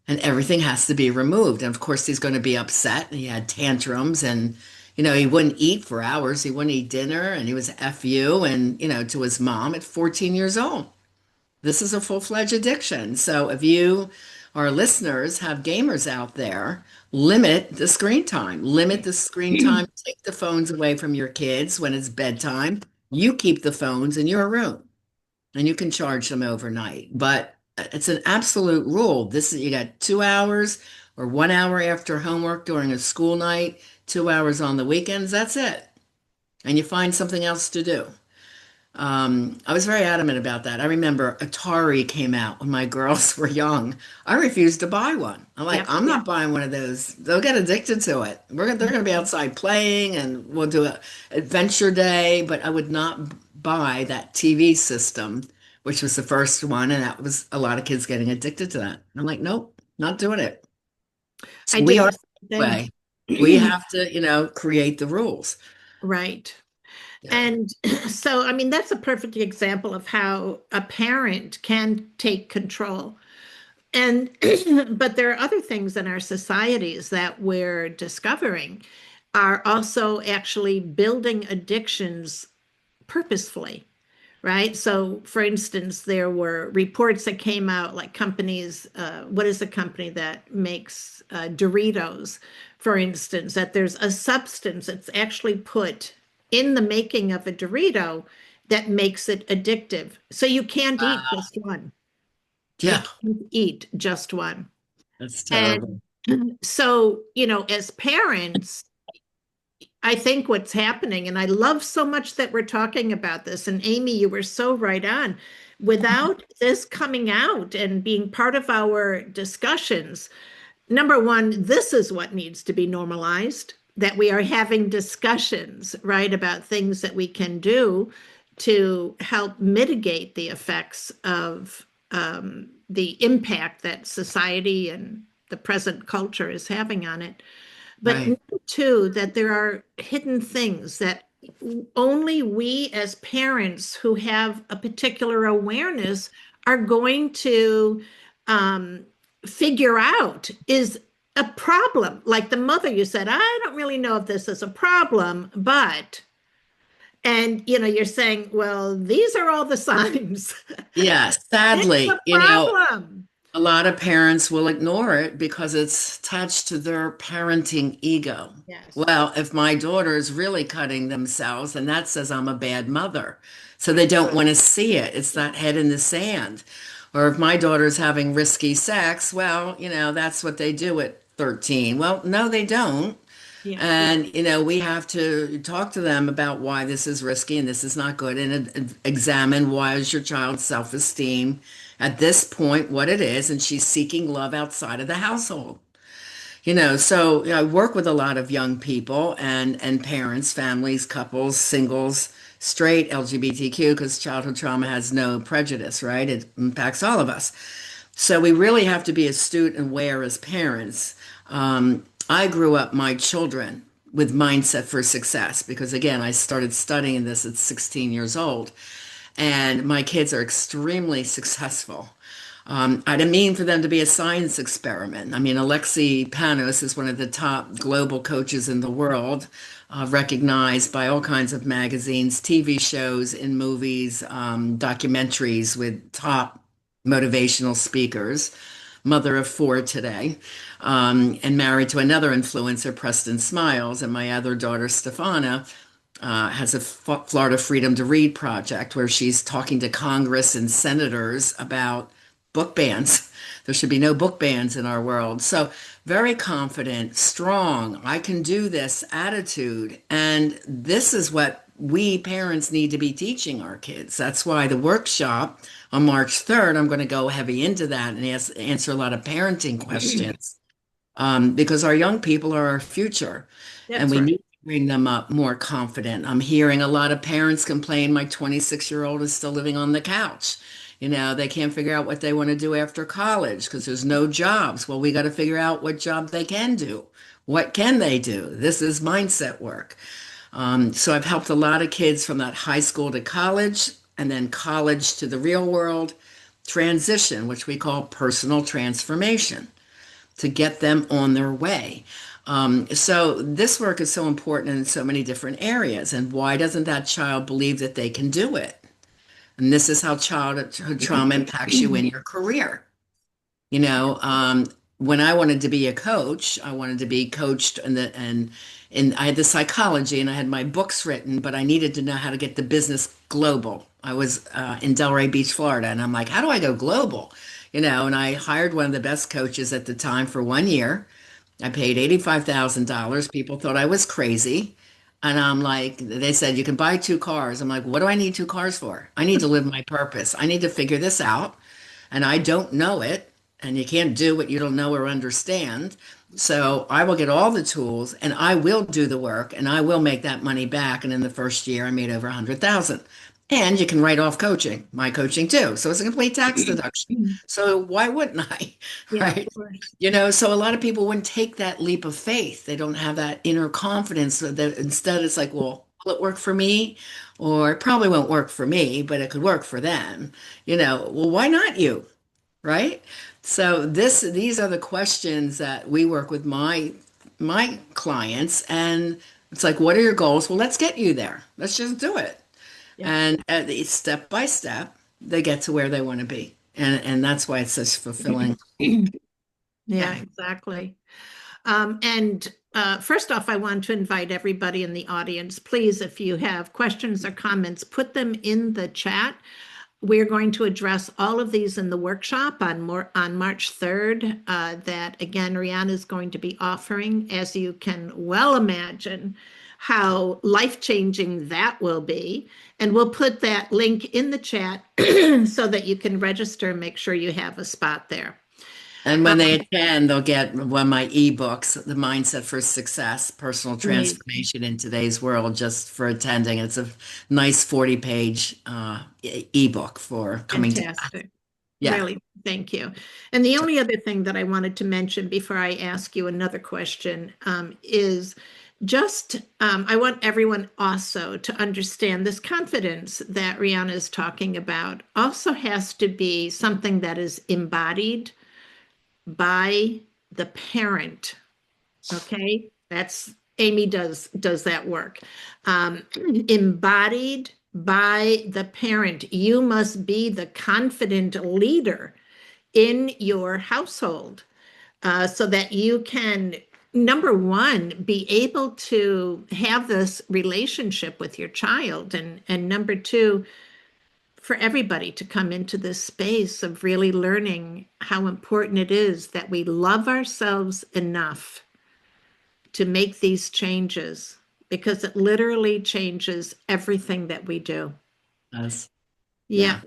And everything has to be removed. And of course, he's going to be upset. And he had tantrums and, he wouldn't eat for hours. He wouldn't eat dinner and he was F you and, to his mom at 14 years old. This is a full-fledged addiction. So if you, our listeners, have gamers out there, limit the screen time. Limit the screen time. Take the phones away from your kids when it's bedtime. You keep the phones in your room and you can charge them overnight. But it's an absolute rule. You got 2 hours or 1 hour after homework during a school night, 2 hours on the weekends. That's it. And you find something else to do. I was very adamant about that. I remember Atari came out when my girls were young. I refused to buy one. I'm like, Yep, I'm yep. not buying one of those. They'll get addicted to it. They're gonna be outside playing, and we'll do a adventure day. But I would not buy that TV system, which was the first one, and that was a lot of kids getting addicted to that. And I'm like, nope, not doing it. I So we did are the the same way. We thing. have to, create the rules. Right. Yeah. And so, I mean, that's a perfect example of how a parent can take control. And, but there are other things in our societies that we're discovering are also actually building addictions purposefully, right? So, for instance, there were reports that came out like companies, what is the company that makes Doritos, for instance, that there's a substance that's actually put in the making of a Dorito that makes it addictive. So you can't eat Wow. just one. You Yeah, can't eat just one. that's And terrible. so, as parents, I think what's happening, and I love so much that we're talking about this, and Amy, you were so right on. Without this coming out and being part of our discussions, number one, this is what needs to be normalized, that we are having discussions, right, about things that we can do to help mitigate the effects of the impact that society and the present culture is having on it. But Right. number two, that there are hidden things that only we as parents who have a particular awareness are going to um, figure out is a problem. Like the mother, you said, I don't really know if this is a problem, but, and you're saying, well, these are all the signs. Yeah, It's a sadly, problem. a lot of parents will ignore it because it's attached to their parenting ego. Yes. Well, if my daughter is really cutting themselves, then that says I'm a bad mother. So they don't want to see it. It's that head in the sand. Or if my daughter's having risky sex, well, that's what they do at 13. Well, no, they don't. Yeah. And, we have to talk to them about why this is risky and this is not good and examine why is your child's self-esteem at this point what it is. And she's seeking love outside of the household. So I work with a lot of young people and parents, families, couples, singles, straight, LGBTQ, because childhood trauma has no prejudice, right? It impacts all of us. So we really have to be astute and aware as parents. I grew up my children with mindset for success because again, I started studying this at 16 years old, and my kids are extremely successful. I didn't mean for them to be a science experiment. I mean, Alexei Panos is one of the top global coaches in the world, recognized by all kinds of magazines, TV shows, in movies, documentaries with top motivational speakers, mother of four today, and married to another influencer, Preston Smiles, and my other daughter, Stefana, has a Florida Freedom to Read project where she's talking to Congress and senators about book bans. There should be no book bans in our world. So, very confident, strong, I can do this attitude. And this is what we parents need to be teaching our kids. That's why the workshop on March 3rd, I'm going to go heavy into that and answer a lot of parenting questions because our young people are our future and That's we right. need to bring them up more confident. I'm hearing a lot of parents complain my 26-year-old is still living on the couch. They can't figure out what they want to do after college because there's no jobs. Well, we got to figure out what job they can do. What can they do? This is mindset work. So I've helped a lot of kids from that high school to college and then college to the real world transition, which we call personal transformation, to get them on their way. So this work is so important in so many different areas. And why doesn't that child believe that they can do it? And this is how childhood trauma impacts you in your career. You know, um, when I wanted to be a coach, I wanted to be coached and I had the psychology and I had my books written, but I needed to know how to get the business global. I was in Delray Beach, Florida, and I'm like, how do I go global? And I hired one of the best coaches at the time for 1 year. I paid $85,000. People thought I was crazy. And I'm like, they said, you can buy 2 cars. I'm like, what do I need 2 cars for? I need to live my purpose. I need to figure this out. And I don't know it. And you can't do what you don't know or understand. So I will get all the tools and I will do the work and I will make that money back. And in the first year, I made over 100,000. And you can write off coaching, my coaching too. So it's a complete tax deduction. So why wouldn't I? Yeah, of Right? course. So a lot of people wouldn't take that leap of faith. They don't have that inner confidence. So that instead, it's like, well, will it work for me? Or it probably won't work for me, but it could work for them. Well, why not you? Right? So these are the questions that we work with my clients, and it's like, what are your goals? Well, let's get you there. Let's just do it. Yeah. And it's step by step, they get to where they want to be. And that's why it's such fulfilling. Yeah, Yeah. exactly. And first off, I want to invite everybody in the audience, please, if you have questions or comments, put them in the chat. We're going to address all of these in the workshop on March 3rd, that again, Rihanna is going to be offering, as you can well imagine how life-changing that will be. And we'll put that link in the chat so that you can register and make sure you have a spot there. And when they attend, they'll get one of my ebooks, The Mindset for Success, Personal Transformation in Today's World, just for attending. It's a nice 40-page ebook for coming to. Fantastic. Yeah. Really, thank you. And the only other thing that I wanted to mention before I ask you another question is just, I want everyone also to understand this confidence that Rihanna is talking about also has to be something that is embodied by the parent. Okay, that's Amy does that work. Embodied by the parent. You must be the confident leader in your household, so that you can, number one, be able to have this relationship with your child, and number two, for everybody to come into this space of really learning how important it is that we love ourselves enough to make these changes, because it literally changes everything that we do. Yes. Yeah.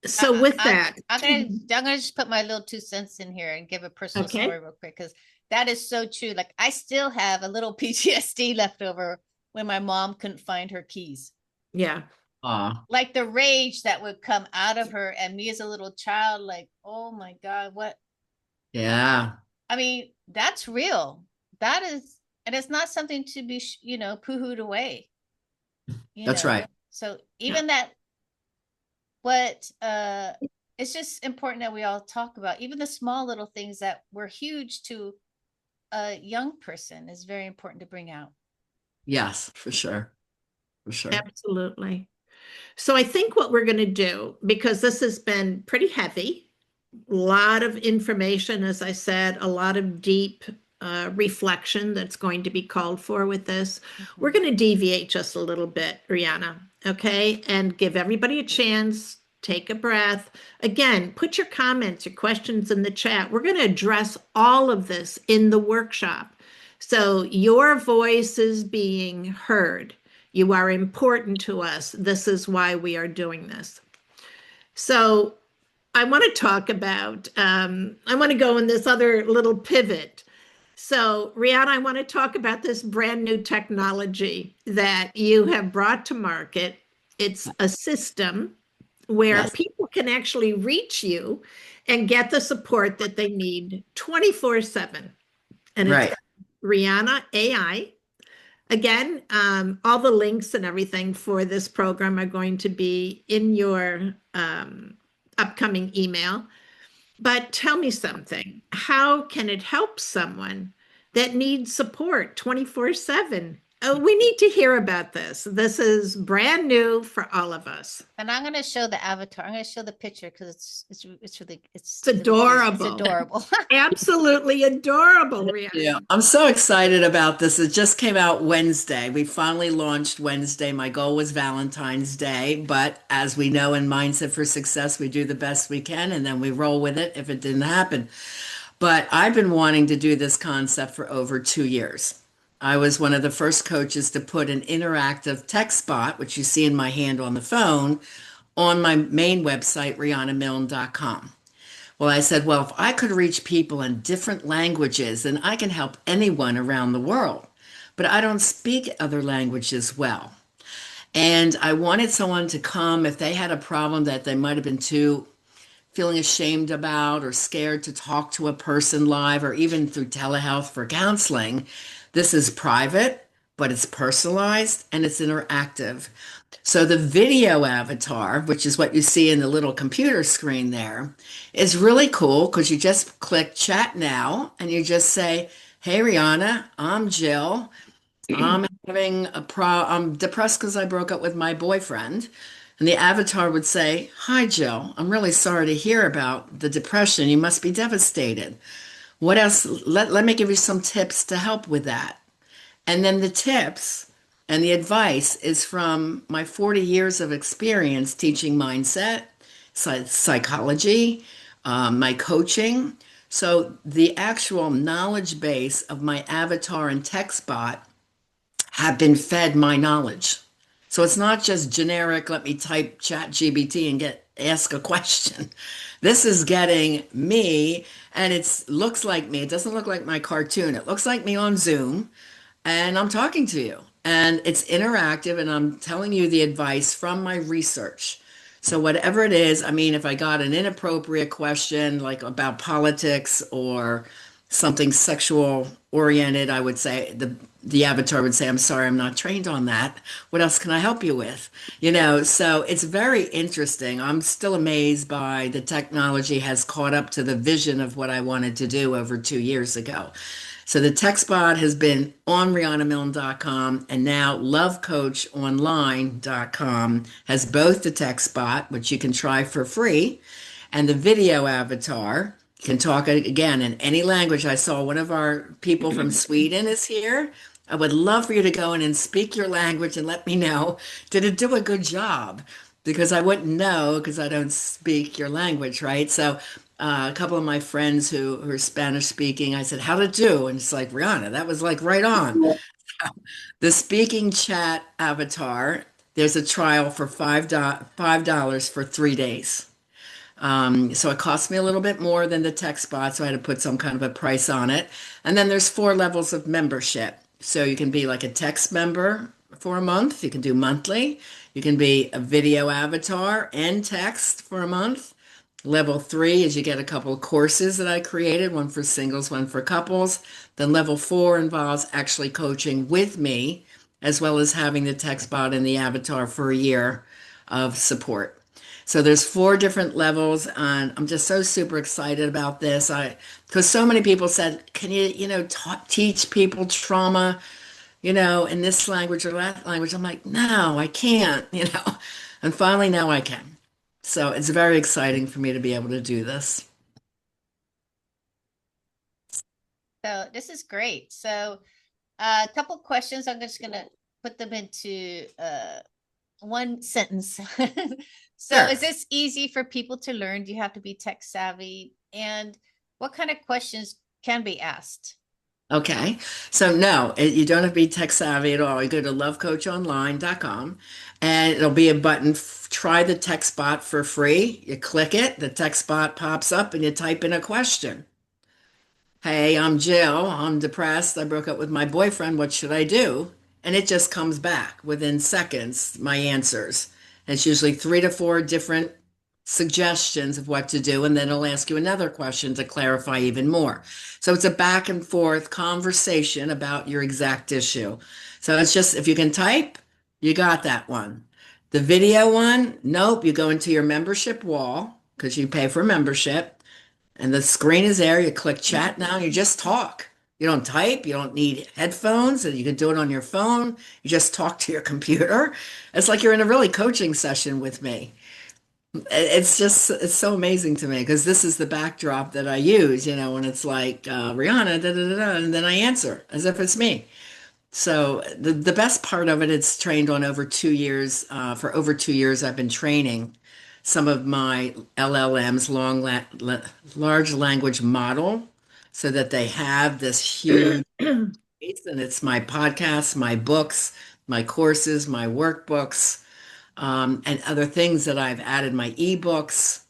So with that, I'm gonna just put my little 2 cents in here and give a personal Okay. story real quick, because that is so true. Like, I still have a little PTSD left over when my mom couldn't find her keys. yeah, Like the rage that would come out of her, and me as a little child, like, oh my God, what? Yeah. I mean, that's real. That is, and it's not something to be, poo-hooed away. That's right. So even that, what, it's just important that we all talk about, even the small little things that were huge to a young person is very important to bring out. Yes, for sure. For sure. absolutely. So I think what we're going to do, because this has been pretty heavy, a lot of information, as I said, a lot of deep reflection that's going to be called for with this. We're going to deviate just a little bit, Rihanna, okay? And give everybody a chance, take a breath. Again, put your comments, your questions in the chat. We're going to address all of this in the workshop. So your voice is being heard. You are important to us. This is why we are doing this. So I want to talk about, I want to go in this other little pivot. So Rihanna, I want to talk about this brand new technology that you have brought to market. It's a system where Yes. people can actually reach you and get the support that they need 24/7. And Right. it's Rihanna AI. Again, all the links and everything for this program are going to be in your upcoming email. But tell me something. How can it help someone that needs support 24/7? Oh, we need to hear about this. This is brand new for all of us. And I'm going to show the avatar. I'm going to show the picture because it's really, It's adorable. It's adorable. Absolutely adorable, Rihanna. Yeah, I'm so excited about this. It just came out Wednesday. We finally launched Wednesday. My goal was Valentine's Day, but as we know in Mindset for Success, we do the best we can and then we roll with it if it didn't happen. But I've been wanting to do this concept for over 2 years. And I finally I was one of the first coaches to put an interactive text bot, which you see in my hand on the phone, on my main website, RihannaMilne.com. Well, I said, well, if I could reach people in different languages, then I can help anyone around the world. But I don't speak other languages well. And I wanted someone to come if they had a problem that they might have been too feeling ashamed about or scared to talk to a person live or even through telehealth for counseling. This is private, but it's personalized and it's interactive. So the video avatar, which is what you see in the little computer screen there, is really cool because you just click chat now and you just say, "Hey Rihanna, I'm Jill. I'm depressed because I broke up with my boyfriend." And the avatar would say, "Hi, Jill. I'm really sorry to hear about the depression. You must be devastated. What else? Let me give you some tips to help with that." And then the tips and the advice is from my 40 years of experience teaching mindset, psychology, my coaching. So the actual knowledge base of my avatar and text bot have been fed my knowledge. So it's not just generic, let me type chat GBT and ask a question. This is getting me, and it looks like me. It doesn't look like my cartoon. It looks like me on Zoom, and I'm talking to you. And it's interactive, and I'm telling you the advice from my research. So whatever it is, I mean, if I got an inappropriate question like about politics or something sexual oriented, I would say the avatar would say, "I'm sorry, I'm not trained on that. What else can I help you with?" So it's very interesting. I'm still amazed by the technology has caught up to the vision of what I wanted to do over 2 years ago. So the TextBot has been on RihannaMilne.com, and now LoveCoachOnline.com has both the TextBot, which you can try for free, and the video avatar. You can talk again in any language. I saw one of our people from Sweden is here. I would love for you to go in and speak your language and let me know, did it do a good job? Because I wouldn't know because I don't speak your language, right? So a couple of my friends who are Spanish speaking, I said, "How'd it do?" And it's like, "Rihanna, that was like right on." The speaking chat avatar, there's a trial for $5 for 3 days. So it cost me a little bit more than the text bot, so I had to put some kind of a price on it. And then there's 4 levels of membership. So you can be like a text member for a month, you can do monthly, you can be a video avatar and text for a month. Level 3 is you get a couple of courses that I created, one for singles, one for couples. Then level 4 involves actually coaching with me, as well as having the text bot and the avatar for a year of support. So there's 4 different levels, and I'm just so super excited about this. Because so many people said, "Can you, teach people trauma, in this language or that language?" I'm like, "No, I can't." And finally now I can. So it's very exciting for me to be able to do this. So this is great. So a couple questions. I'm just gonna put them into one sentence. So Sure. is this easy for people to learn? Do you have to be tech savvy? And what kind of questions can be asked? Okay. So no, you don't have to be tech savvy at all. You go to lovecoachonline.com and it'll be a button, try the text bot for free. You click it, the text bot pops up and you type in a question. "Hey, I'm Jill. I'm depressed. I broke up with my boyfriend. What should I do?" And it just comes back within seconds, my answers. And it's usually 3 to 4 different suggestions of what to do. And then it'll ask you another question to clarify even more. So it's a back and forth conversation about your exact issue. So it's just, if you can type, you got that one. The video one, nope, you go into your membership wall because you pay for membership. And the screen is there. You click chat now, and you just talk. You don't type, you don't need headphones, and you can do it on your phone. You just talk to your computer. It's like you're in a really coaching session with me. It's so amazing to me because this is the backdrop that I use, when it's like Rihanna, da, da, da, da, and then I answer as if it's me. So the best part of it, it's trained on over 2 years. For over 2 years, I've been training some of my LLMs, large language model, so that they have this huge and it's my podcasts, my books, my courses, my workbooks, and other things that I've added, my ebooks,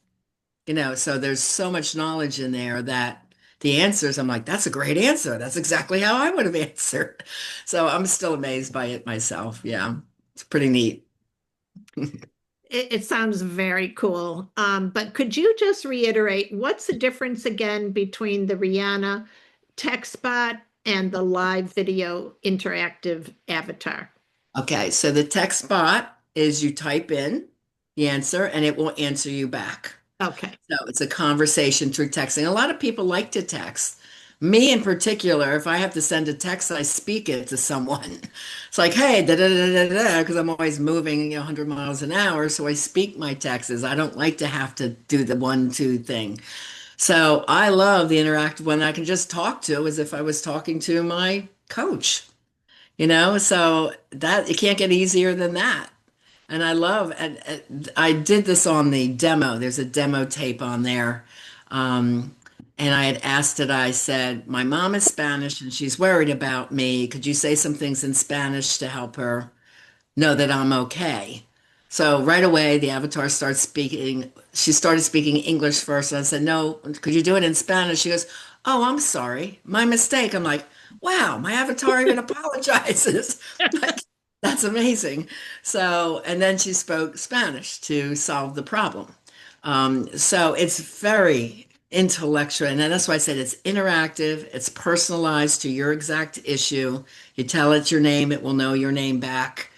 so there's so much knowledge in there that the answers, I'm like, that's a great answer. That's exactly how I would have answered. So I'm still amazed by it myself. Yeah, it's pretty neat. It sounds very cool. But could you just reiterate what's the difference again between the Rihanna text bot and the live video interactive avatar? Okay, so the text bot is you type in the answer and it will answer you back. Okay. So it's a conversation through texting. A lot of people like to text. Me in particular, if I have to send a text, I speak it to someone. It's like, hey, da da da da da, because I'm always moving, 100 miles an hour. So I speak my texts. I don't like to have to do the 1, 2 thing. So I love the interactive one I can just talk to as if I was talking to my coach, so that it can't get easier than that. And I love, and I did this on the demo. There's a demo tape on there. Um, and I had asked it, I said, my mom is Spanish and she's worried about me. Could you say some things in Spanish to help her know that I'm okay? So right away, the avatar starts speaking. She started speaking English first. And I said, no, could you do it in Spanish? She goes, oh, I'm sorry. My mistake. I'm like, wow, my avatar even apologizes. That's amazing. So, and then she spoke Spanish to solve the problem. So it's very intellectual. And that's why I said it's interactive, it's personalized to your exact issue. You tell it your name, it will know your name back.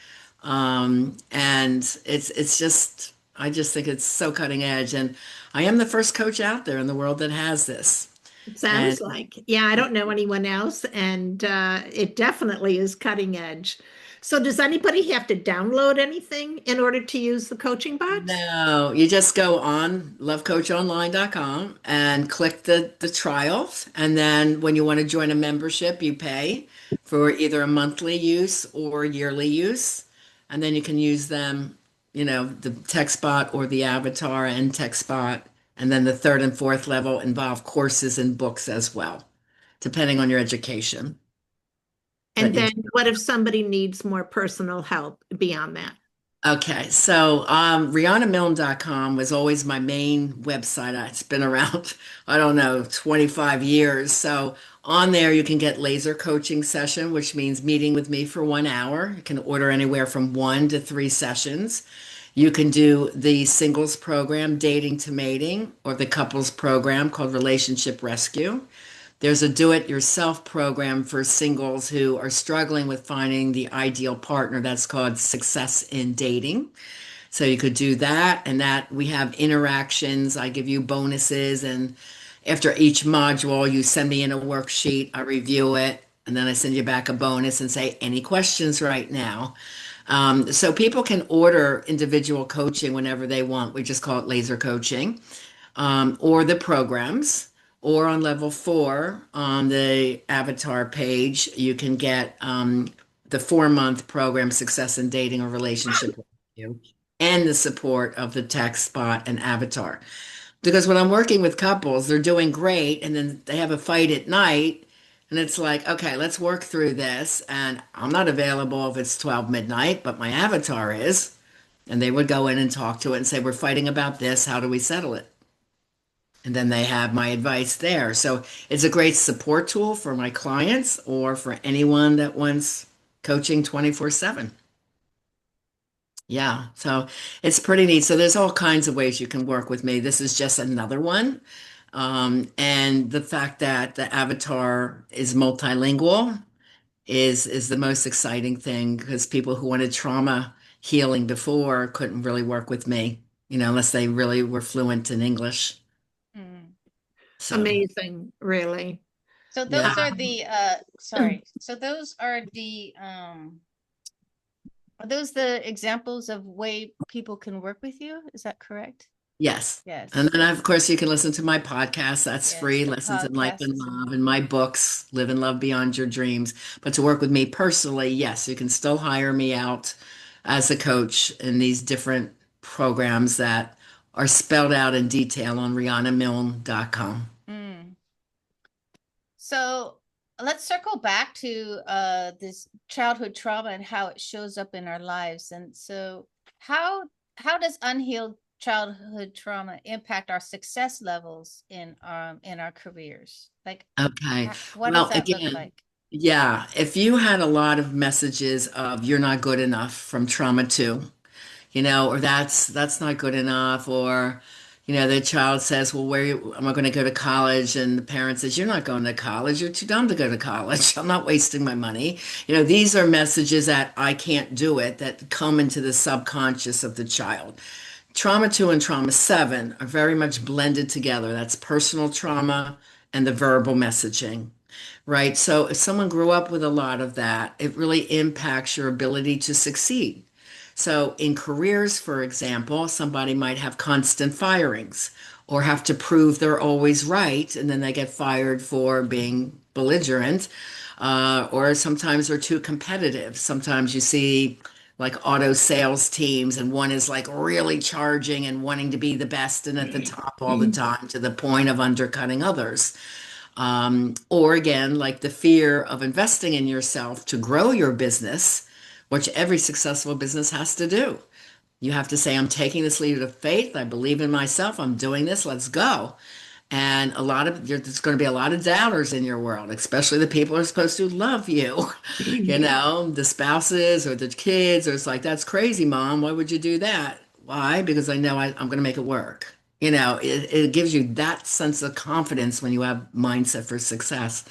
And it's just, I just think it's so cutting edge. And I am the first coach out there in the world that has this. It And sounds like. Yeah, I don't know anyone else, and it definitely is cutting edge. So, does anybody have to download anything in order to use the coaching bot? no, you just go on lovecoachonline.com and click the trials. And then when you want to join a membership, you pay for either a monthly use or yearly use. And then you can use them, the text bot or the avatar and text bot. And then the third and fourth level involve courses and books as well, depending on your education. And But you then, what if somebody needs more personal help beyond that? Okay, so RihannaMilne.com was always my main website. It's been around, I don't know, 25 years. So on there, you can get laser coaching session, which means meeting with me for 1 hour. You can order anywhere from 1 to 3 sessions. You can do the singles program, Dating to Mating, or the couples program called Relationship Rescue. There's a do-it-yourself program for singles who are struggling with finding the ideal partner that's called Success in Dating. So you could do that, and that we have interactions. I give you bonuses, and after each module, you send me in a worksheet, I review it, and then I send you back a bonus and say, any questions right now? So people can order individual coaching whenever they want. We just call it laser coaching, or the programs, or on level 4 on the avatar page, you can get the 4-month program, Success in Dating or Relationship Rescue, and the support of the text bot and avatar. Because when I'm working with couples, they're doing great, and then they have a fight at night, and it's like, okay, let's work through this. And I'm not available if it's 12 midnight, but my avatar is. And they would go in and talk to it and say, we're fighting about this. How do we settle it? And then they have my advice there. So it's a great support tool for my clients or for anyone that wants coaching 24/7. Yeah, so it's pretty neat. So there's all kinds of ways you can work with me. This is just another one. And the fact that the avatar is multilingual is the most exciting thing because people who wanted trauma healing before couldn't really work with me, unless they really were fluent in English. Mm. So Amazing, really. So yeah. those are the sorry. So those are those the examples of way people can work with you? Is that correct? Yes. Yes. And then, of course, you can listen to my podcast. That's Yes, free. the Lessons in Life podcast and is Love, and my books, Live and Love Beyond Your Dreams. But to work with me personally, yes, you can still hire me out as a coach in these different programs that are spelled out in detail on RihannaMilne.com. Mm. So let's circle back to this childhood trauma and how it shows up in our lives. And so how does unhealed childhood trauma impact our success levels in our careers? Like Okay. what does Well, that look again, like? yeah, if you had a lot of messages of you're not good enough from trauma two, or that's not good enough, or the child says, well, am I going to go to college? And the parent says, you're not going to college. You're too dumb to go to college. I'm not wasting my money. These are messages that I can't do it that come into the subconscious of the child. Trauma 2 and trauma 7 are very much blended together. That's personal trauma and the verbal messaging, right? So if someone grew up with a lot of that, it really impacts your ability to succeed. So in careers, for example, somebody might have constant firings or have to prove they're always right, and then they get fired for being belligerent. Or sometimes they're too competitive. Sometimes you see like auto sales teams, and one is like really charging and wanting to be the best and at the top all the time to the point of undercutting others. Or again, like the fear of investing in yourself to grow your business, which every successful business has to do. You have to say, I'm taking this leap of faith. I believe in myself. I'm doing this. Let's go. And there's going to be a lot of doubters in your world, especially the people who are supposed to love you, the spouses or the kids, or it's like, that's crazy, mom. Why would you do that? Why? Because I know I'm going to make it work. It gives you that sense of confidence when you have mindset for success.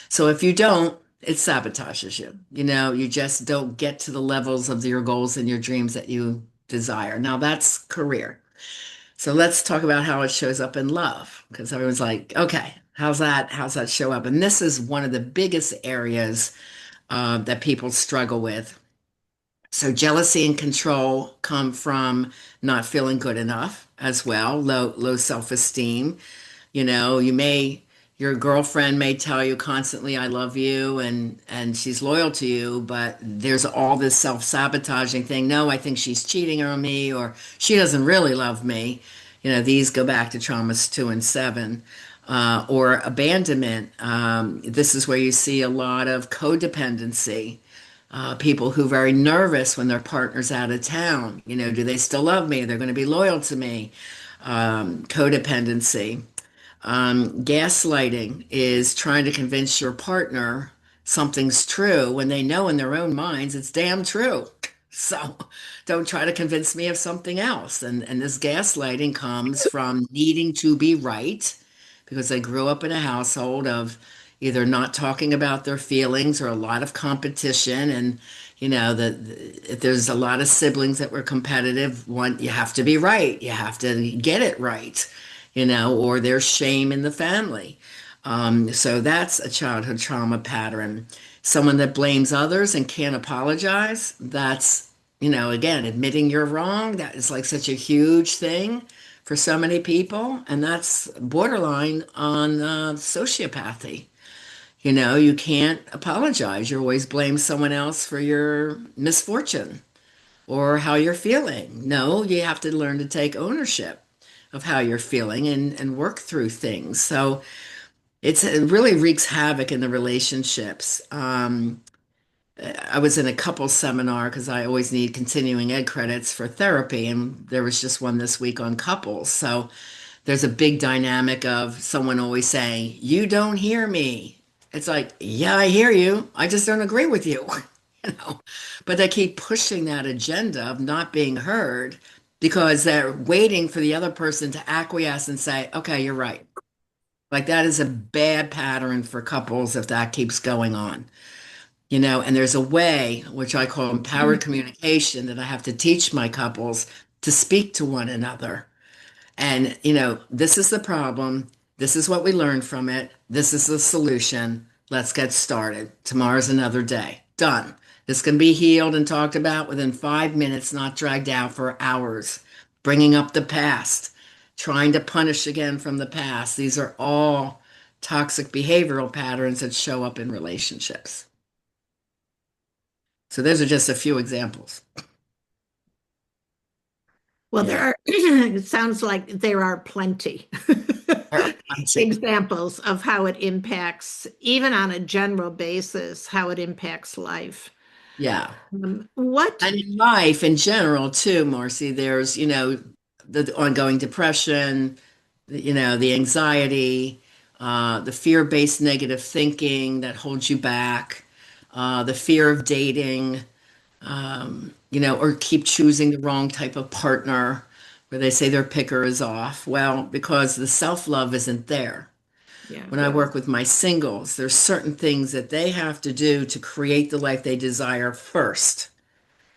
So if you don't, it sabotages you. You just don't get to the levels of your goals and your dreams that you desire. Now that's career. So let's talk about how it shows up in love, because everyone's like, okay, how's that show up? And this is one of the biggest areas that people struggle with. So jealousy and control come from not feeling good enough as well, low self-esteem. Your girlfriend may tell you constantly, I love you, and she's loyal to you, but there's all this self-sabotaging thing. No, I think she's cheating on me, or she doesn't really love me. These go back to traumas 2 and 7. Or abandonment. This is where you see a lot of codependency. People who are very nervous when their partner's out of town. Do they still love me? They're going to be loyal to me. Codependency. Gaslighting is trying to convince your partner something's true when they know in their own minds it's damn true. So don't try to convince me of something else. And this gaslighting comes from needing to be right because they grew up in a household of either not talking about their feelings or a lot of competition. And, if there's a lot of siblings that were competitive, one, you have to be right. You have to get it right, or there's shame in the family. So that's a childhood trauma pattern. Someone that blames others and can't apologize, that's, again, admitting you're wrong. That is like such a huge thing for so many people. And that's borderline on sociopathy. You can't apologize. You always blame someone else for your misfortune or how you're feeling. No, you have to learn to take ownership of how you're feeling and work through things. So it really wreaks havoc in the relationships. I was in a couple seminar because I always need continuing ed credits for therapy, and there was just one this week on couples. So there's a big dynamic of someone always saying, "You don't hear me." It's like, yeah, I hear you. I just don't agree with you. you know. But they keep pushing that agenda of not being heard because they're waiting for the other person to acquiesce and say, "Okay, you're right." Like that is a bad pattern for couples if that keeps going on. And there's a way, which I call empowered communication, that I have to teach my couples to speak to one another. And, this is the problem. This is what we learned from it. This is the solution. Let's get started. Tomorrow's another day. Done. This can be healed and talked about within 5 minutes, not dragged out for hours. Bringing up the past, trying to punish again from the past. These are all toxic behavioral patterns that show up in relationships. So those are just a few examples. Well, there Yeah, are, it sounds like there are plenty there are plenty. examples of how it impacts, even on a general basis, how it impacts life. Yeah. What, And in life in general, too, Marcy, there's, the ongoing depression, the anxiety, the fear-based negative thinking that holds you back, the fear of dating, or keep choosing the wrong type of partner where they say their picker is off. Well, because the self-love isn't there. yeah, When I work with my singles, there's certain things that they have to do to create the life they desire first.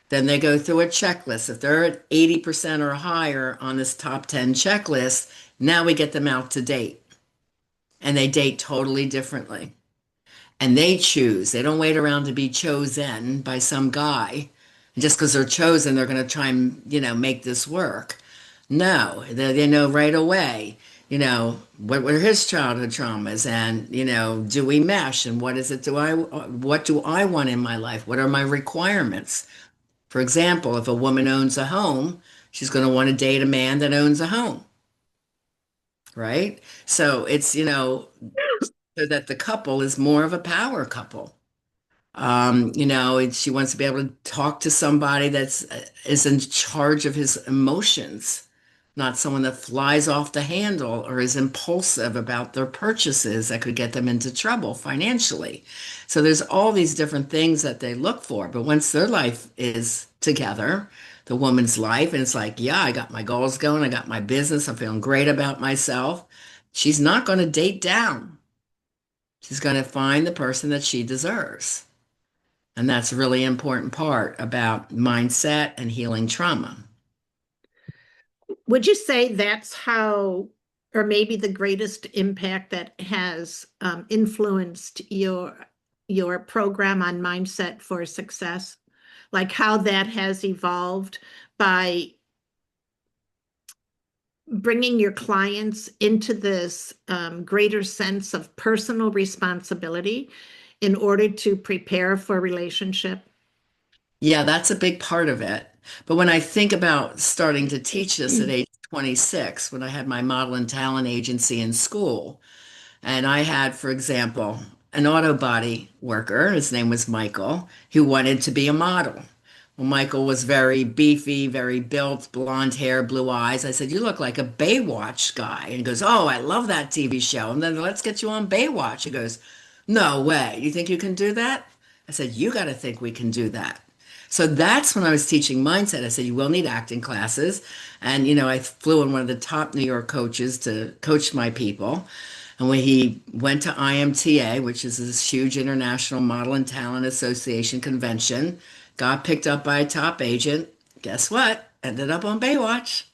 Then they go through a checklist. If they're at 80% or higher on this top 10 checklist, now we get them out to date. And they date totally differently. And they choose. They don't wait around to be chosen by some guy. And just because they're chosen, they're going to try and, make this work. No, they know right away, what were his childhood traumas and, do we mesh and what do I want in my life? What are my requirements? For example, if a woman owns a home, she's going to want to date a man that owns a home, right? So it's, so that the couple is more of a power couple. She wants to be able to talk to somebody that's is in charge of his emotions, not someone that flies off the handle or is impulsive about their purchases that could get them into trouble financially. So there's all these different things that they look for. But once their life is together, the woman's life, and it's like, yeah, I got my goals going, I got my business, I'm feeling great about myself. She's not going to date down. She's going to find the person that she deserves. And that's a really important part about mindset and healing trauma. would you say that's how, or maybe the greatest impact that has influenced your program on mindset for success? Like how that has evolved by bringing your clients into this greater sense of personal responsibility in order to prepare for a relationship? Yeah, that's a big part of it. But when I think about starting to teach this at age 26, when I had my model and talent agency in school, and I had, for example, an auto body worker, his name was Michael, who wanted to be a model. Well, Michael was very beefy, very built, blonde hair, blue eyes. I said, "You look like a Baywatch guy." And he goes, "Oh, I love that TV show." And then let's get you on Baywatch. He goes, "No way. You think you can do that?" I said, "You got to think we can do that." So that's when I was teaching mindset. I said, "You will need acting classes." And, I flew in one of the top New York coaches to coach my people. And when he went to IMTA, which is this huge international model and talent association convention, got picked up by a top agent. Guess what? Ended up on Baywatch.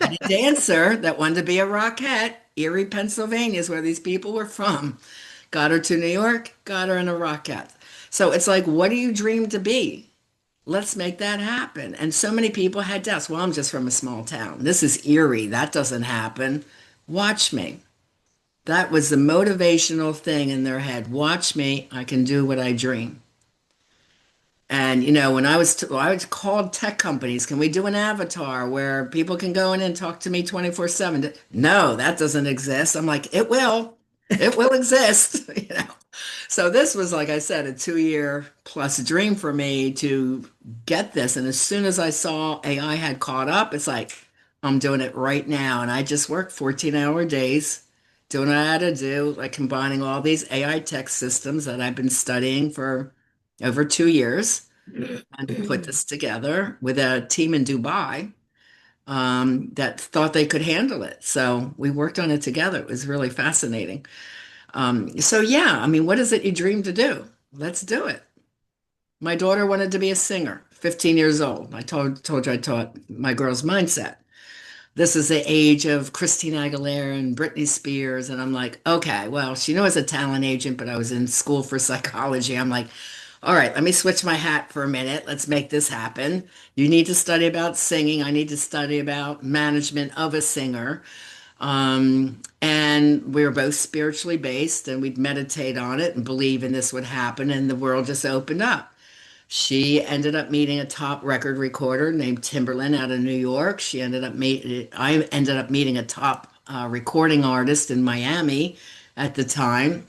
And a dancer that wanted to be a rockette. Erie, Pennsylvania is where these people were from. Got her to New York, got her in a rockette. So it's like, what do you dream to be? Let's make that happen. And so many people had doubts. Well, I'm just from a small town. This is Erie. That doesn't happen. Watch me. That was the motivational thing in their head. Watch me. I can do what I dream. And when I was called tech companies, can we do an avatar where people can go in and talk to me 24/7? No, that doesn't exist. I'm like, it will. It will exist. So this was, like I said, a 2-year plus dream for me to get this. And as soon as I saw AI had caught up, it's like, I'm doing it right now. And I just work 14-hour days doing what I had to do, like combining all these AI tech systems that I've been studying for over 2 years and put this together with a team in Dubai that thought they could handle it. So we worked on it together. It was really fascinating. So yeah, I mean, what is it you dream to do? Let's do it. My daughter wanted to be a singer, 15 years old. I told you I taught my girls mindset. This is the age of Christina Aguilera and Britney Spears. And I'm like, okay, well, she knows a talent agent, but I was in school for psychology. I'm like, all right, let me switch my hat for a minute. Let's make this happen. You need to study about singing. I need to study about management of a singer. And we were both spiritually based and we'd meditate on it and believe in this would happen and the world just opened up. She ended up meeting a top record recorder named Timberland out of New York. I ended up meeting a top recording artist in Miami at the time.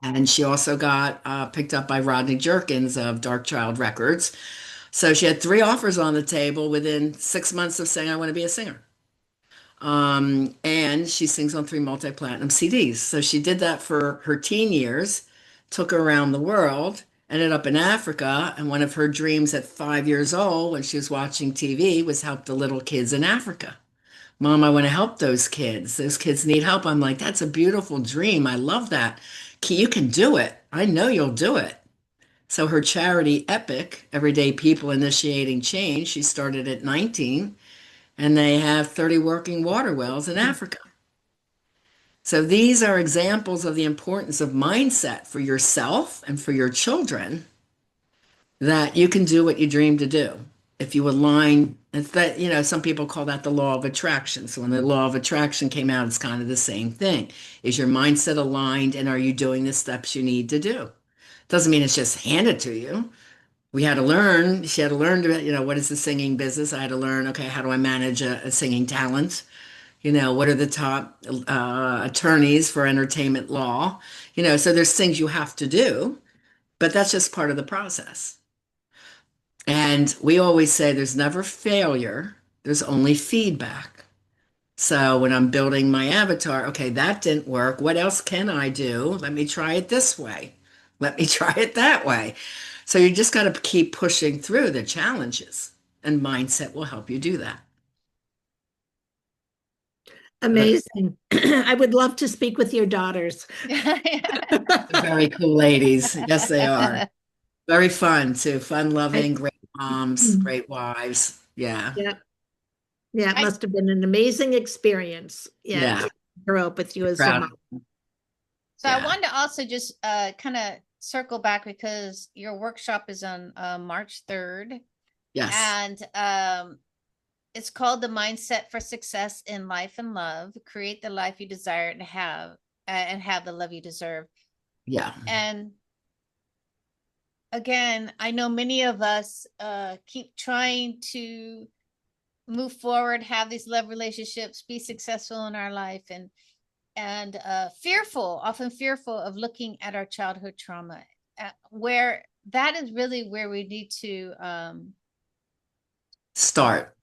And she also got picked up by Rodney Jerkins of Dark Child Records. So she had three offers on the table within 6 months of saying, I want to be a singer. And she sings on three multi-platinum CDs. So she did that for her teen years, took her around the world, ended up in Africa. And one of her dreams at 5 years old, when she was watching TV, was help the little kids in Africa. Mom, I want to help those kids. Those kids need help. I'm like, that's a beautiful dream. I love that. You can do it. I know you'll do it. So her charity, Epic, Everyday People Initiating Change, she started at 19, and they have 30 working water wells in Africa. So these are examples of the importance of mindset for yourself and for your children, that you can do what you dream to do. If you align, it's that, some people call that the law of attraction. So when the law of attraction came out, it's kind of the same thing. Is your mindset aligned, and are you doing the steps you need to do? Doesn't mean it's just handed to you. She had to learn to, what is the singing business? I had to learn, okay, how do I manage a singing talent? What are the top attorneys for entertainment law? So there's things you have to do, but that's just part of the process. And we always say there's never failure, there's only feedback. So when I'm building my avatar, okay, that didn't work. What else can I do? Let me try it this way. Let me try it that way. So you just got to keep pushing through the challenges, and mindset will help you do that. Amazing. I would love to speak with your daughters. Very cool ladies. Yes, they are. Very fun too. Fun loving, great moms, great wives. Yeah. Yeah. Yeah, it must have been an amazing experience. Yeah. To grow up with you as a mom. So I wanted to also just kind of circle back, because your workshop is on March 3rd. Yes. And it's called The Mindset for Success in Life and Love. Create the life you desire to have, and have the love you deserve. Yeah. And again, I know many of us keep trying to move forward, have these love relationships, be successful in our life, and often fearful of looking at our childhood trauma, where that is really where we need to start.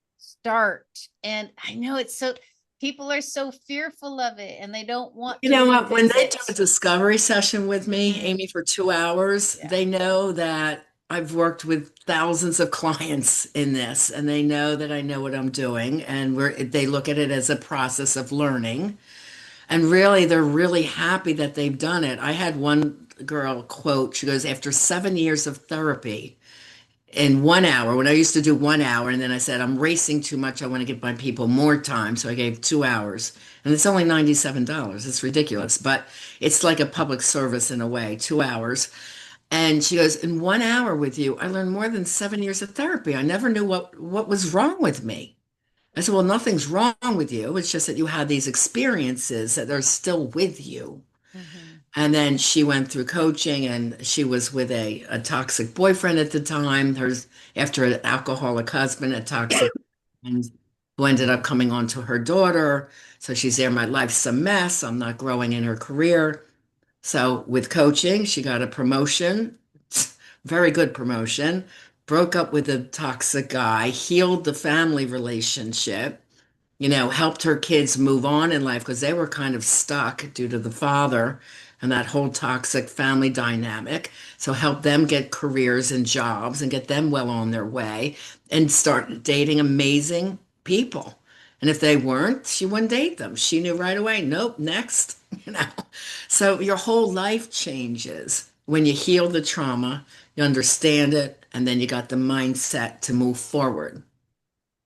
And I know it's so, people are so fearful of it, and they don't want to what, when they do a discovery session with me, Amy, for 2 hours, they know that I've worked with thousands of clients in this, and they know that I know what I'm doing, and they look at it as a process of learning. And really, they're really happy that they've done it. I had one girl quote, she goes, after 7 years of therapy, in 1 hour, when I used to do 1 hour, and then I said, I'm racing too much, I want to give my people more time. So I gave 2 hours, and it's only $97. It's ridiculous, but it's like a public service in a way, 2 hours. And she goes, in 1 hour with you, I learned more than 7 years of therapy. I never knew what was wrong with me. I said, well, nothing's wrong with you. It's just that you had these experiences that are still with you. Mm-hmm. And then she went through coaching, and she was with a toxic boyfriend at the time. After an alcoholic husband, a toxic and who ended up coming on to her daughter. So she's there, my life's a mess. I'm not growing in her career. So with coaching, she got a promotion, very good promotion, broke up with a toxic guy, healed the family relationship, helped her kids move on in life, because they were kind of stuck due to the father and that whole toxic family dynamic. So help them get careers and jobs and get them well on their way, and start dating amazing people. And if they weren't, she wouldn't date them. She knew right away, nope, next, So your whole life changes when you heal the trauma, you understand it, and then you got the mindset to move forward.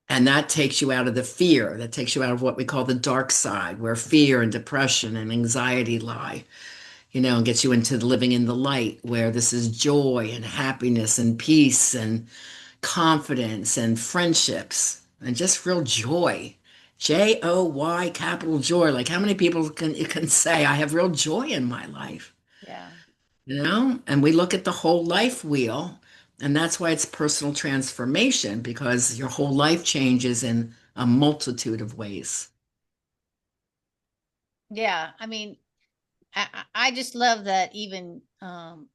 And that takes you out of the fear. That takes you out of what we call the dark side, where fear and depression and anxiety lie, and gets you into living in the light, where this is joy and happiness and peace and confidence and friendships and just real joy. Joy, capital joy. Like, how many people can say, I have real joy in my life? Yeah. And we look at the whole life wheel, And that's why it's personal transformation, because your whole life changes in a multitude of ways. Yeah, I mean, I just love that, even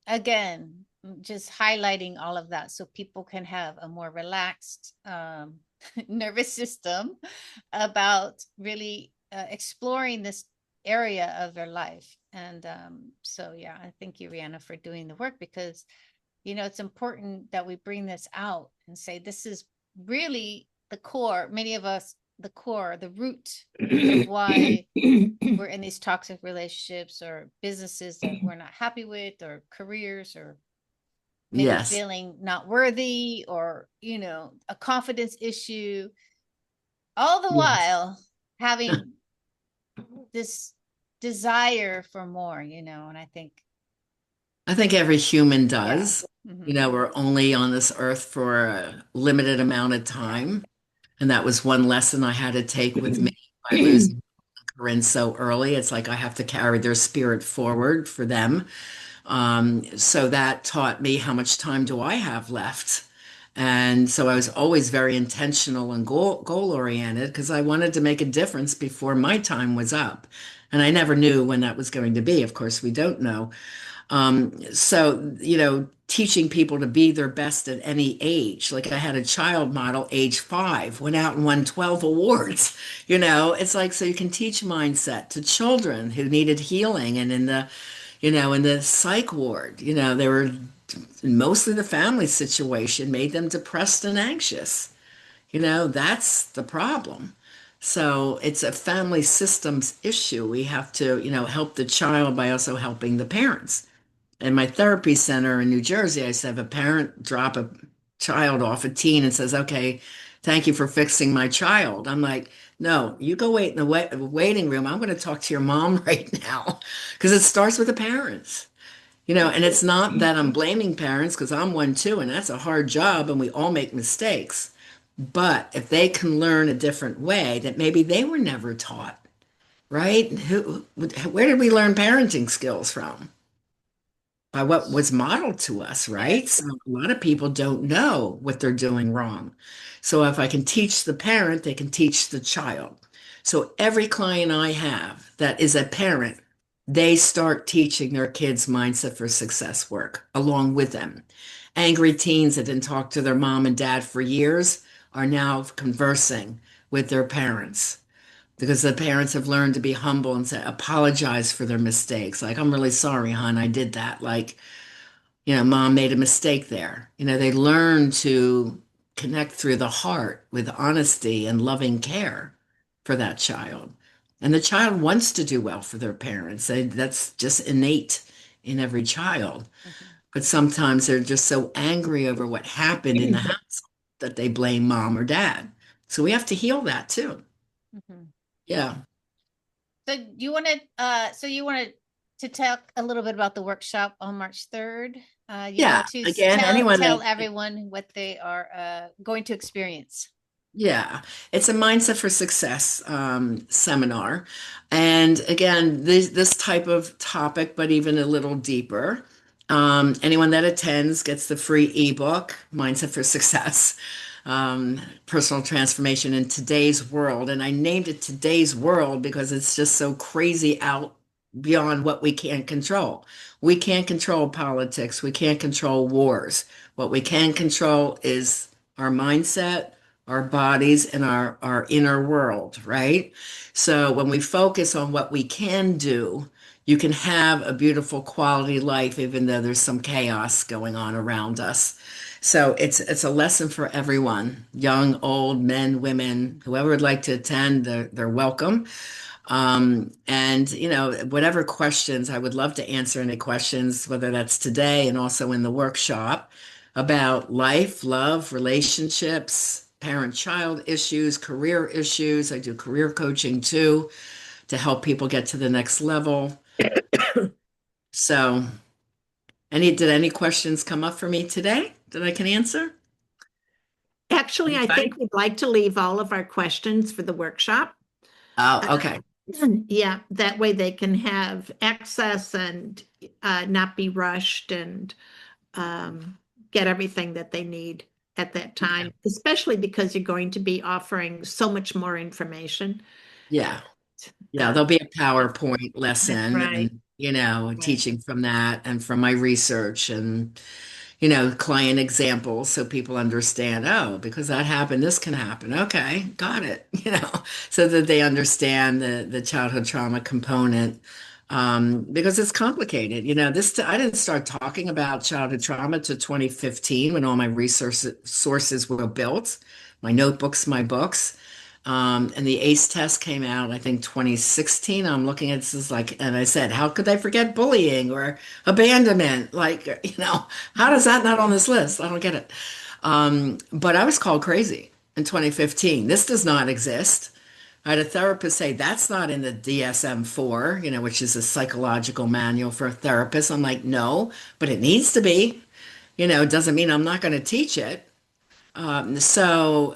again, just highlighting all of that so people can have a more relaxed nervous system about really exploring this area of their life. And so yeah, I thank you, Rihanna, for doing the work, because it's important that we bring this out and say this is really the core, many of us, the core, the root of why we're in these toxic relationships or businesses that we're not happy with, or careers, or maybe Yes. feeling not worthy, or a confidence issue, all the Yes. while having this desire for more, and I think every human yeah. does. Mhm. We're only on this earth for a limited amount of time. And that was one lesson I had to take with me by losing Corinne so early. It's like I have to carry their spirit forward for them. So that taught me, how much time do I have left? And so I was always very intentional and goal oriented, because I wanted to make a difference before my time was up. And I never knew when that was going to be. Of course, we don't know. So, teaching people to be their best at any age. Like, I had a child model, age 5, went out and won 12 awards. It's like, so you can teach mindset to children who needed healing. And in the psych ward, they were, mostly the family situation made them depressed and anxious. That's the problem. So it's a family systems issue. We have to, help the child by also helping the parents. In my therapy center in New Jersey, I said, if a parent drop a child off, a teen, and says, okay, thank you for fixing my child. I'm like, no, you go wait in the waiting room. I'm going to talk to your mom right now, because it starts with the parents. And it's not that I'm blaming parents, because I'm one too, and that's a hard job, and we all make mistakes. But if they can learn a different way that maybe they were never taught, right? Where did we learn parenting skills from? By what was modeled to us, right? Yes. So a lot of people don't know what they're doing wrong. So if I can teach the parent, they can teach the child. So every client I have that is a parent, they start teaching their kids mindset for success work along with them. Angry teens that didn't talk to their mom and dad for years are now conversing with their parents, because the parents have learned to be humble and say, apologize for their mistakes. Like, I'm really sorry, hon, I did that. Like, mom made a mistake there. They learn to connect through the heart with honesty and loving care for that child. And the child wants to do well for their parents. That's just innate in every child. Mhm. But sometimes they're just so angry over what happened in the house that they blame mom or dad. So we have to heal that too. Mhm. Yeah. So you wanted to talk a little bit about the workshop on March 3rd. Yeah. To Again, anyone tell that, everyone what they are going to experience. yeah, it's a Mindset for Success seminar. And again, this type of topic, but even a little deeper. Anyone that attends gets the free ebook, Mindset for Success, Personal Transformation in Today's World. And I named it Today's World because it's just so crazy out beyond what we can't control. We can't control politics. We can't control wars. What we can control is our mindset, our bodies, and our inner world, right? So when we focus on what we can do, you can have a beautiful quality life, even though there's some chaos going on around us. So it's a lesson for everyone, young, old, men, women, whoever would like to attend, they're welcome. And whatever questions, I would love to answer any questions, whether that's today and also in the workshop, about life, love, relationships, parent-child issues, career issues. I do career coaching too, to help people get to the next level. So, did any questions come up for me today that I can answer? Actually, I Anybody? think we'd like to leave all of our questions for the workshop. Oh, okay. Yeah, that way they can have access and not be rushed and get get everything that they need at that time, especially because you're going to be offering so much more information. Yeah. Yeah, there'll be a PowerPoint That's lesson right. and, you know, Right. teaching from that and from my research and, you know, client examples so people understand, oh, because that happened, this can happen. Okay, got it. You know, so that they understand the childhood trauma component. Because it's complicated. You know, I didn't start talking about childhood trauma to 2015 when all my resource sources were built, my notebooks, my books. And the ACE test came out, I think 2016. I'm looking at this as like, and I said, how could I forget bullying or abandonment? Like, you know, how does that not on this list? I don't get it. But I was called crazy in 2015. This does not exist. I had a therapist say that's not in the DSM-4, you know, which is a psychological manual for a therapist. I'm like, no, but it needs to be. You know, it doesn't mean I'm not going to teach it. So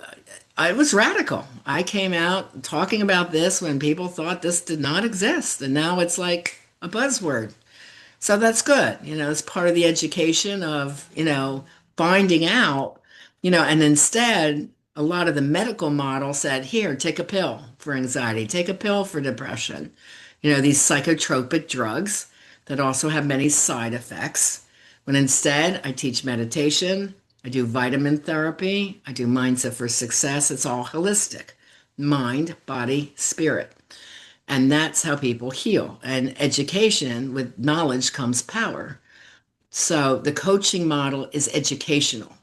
I was radical. I came out talking about this when people thought this did not exist, and now it's like a buzzword. So that's good. You know, it's part of the education of, you know, finding out, you know, and instead, a lot of the medical model said, here, take a pill for anxiety, take a pill for depression. You know, these psychotropic drugs that also have many side effects. When instead, I teach meditation, I do vitamin therapy, I do mindset for success. It's all holistic mind, body, spirit. And that's how people heal. And education with knowledge comes power. So the coaching model is educational.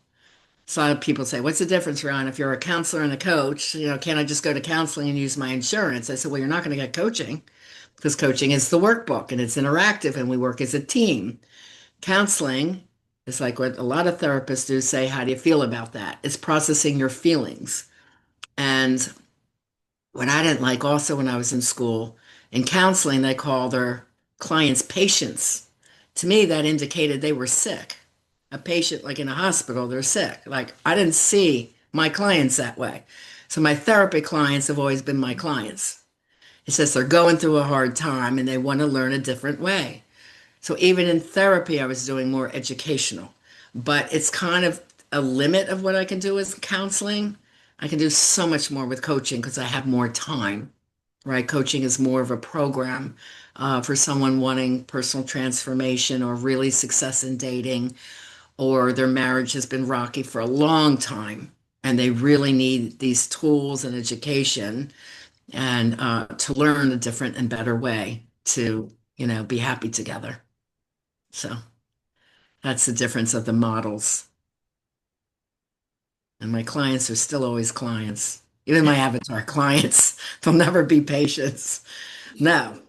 So a lot of people say, what's the difference, Ron? If you're a counselor and a coach, you know, can't I just go to counseling and use my insurance? I said, well, you're not going to get coaching because coaching is the workbook and it's interactive and we work as a team. Counseling is like what a lot of therapists do say, how do you feel about that? It's processing your feelings. And what I didn't like also when I was in school, in counseling, they call their clients patients. To me, that indicated they were sick. A patient, like in a hospital, they're sick. Like I didn't see my clients that way. So my therapy clients have always been my clients. It says they're going through a hard time and they want to learn a different way. So even in therapy, I was doing more educational, but it's kind of a limit of what I can do with counseling. I can do so much more with coaching because I have more time, right? Coaching is more of a program for someone wanting personal transformation or really success in dating, or their marriage has been rocky for a long time and they really need these tools and education and to learn a different and better way to, you know, be happy together. So that's the difference of the models. And my clients are still always clients. Even my avatar clients, they'll never be patients. No,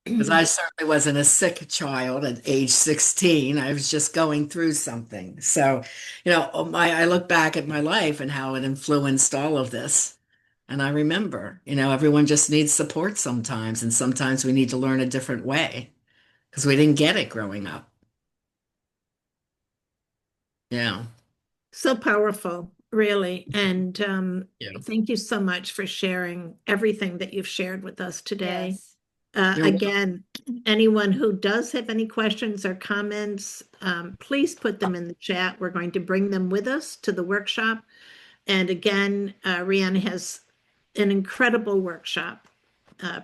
because I certainly wasn't a sick child at age 16. I was just going through something. So, you know, I look back at my life and how it influenced all of this. And I remember, you know, everyone just needs support sometimes. And sometimes we need to learn a different way because we didn't get it growing up. Yeah. So powerful, really. And Yeah. thank you so much for sharing everything that you've shared with us today. Yes. You're Again, anyone who does have any questions or comments, please put them in the chat. We're going to bring them with us to the workshop. And again, Rihanna has an incredible workshop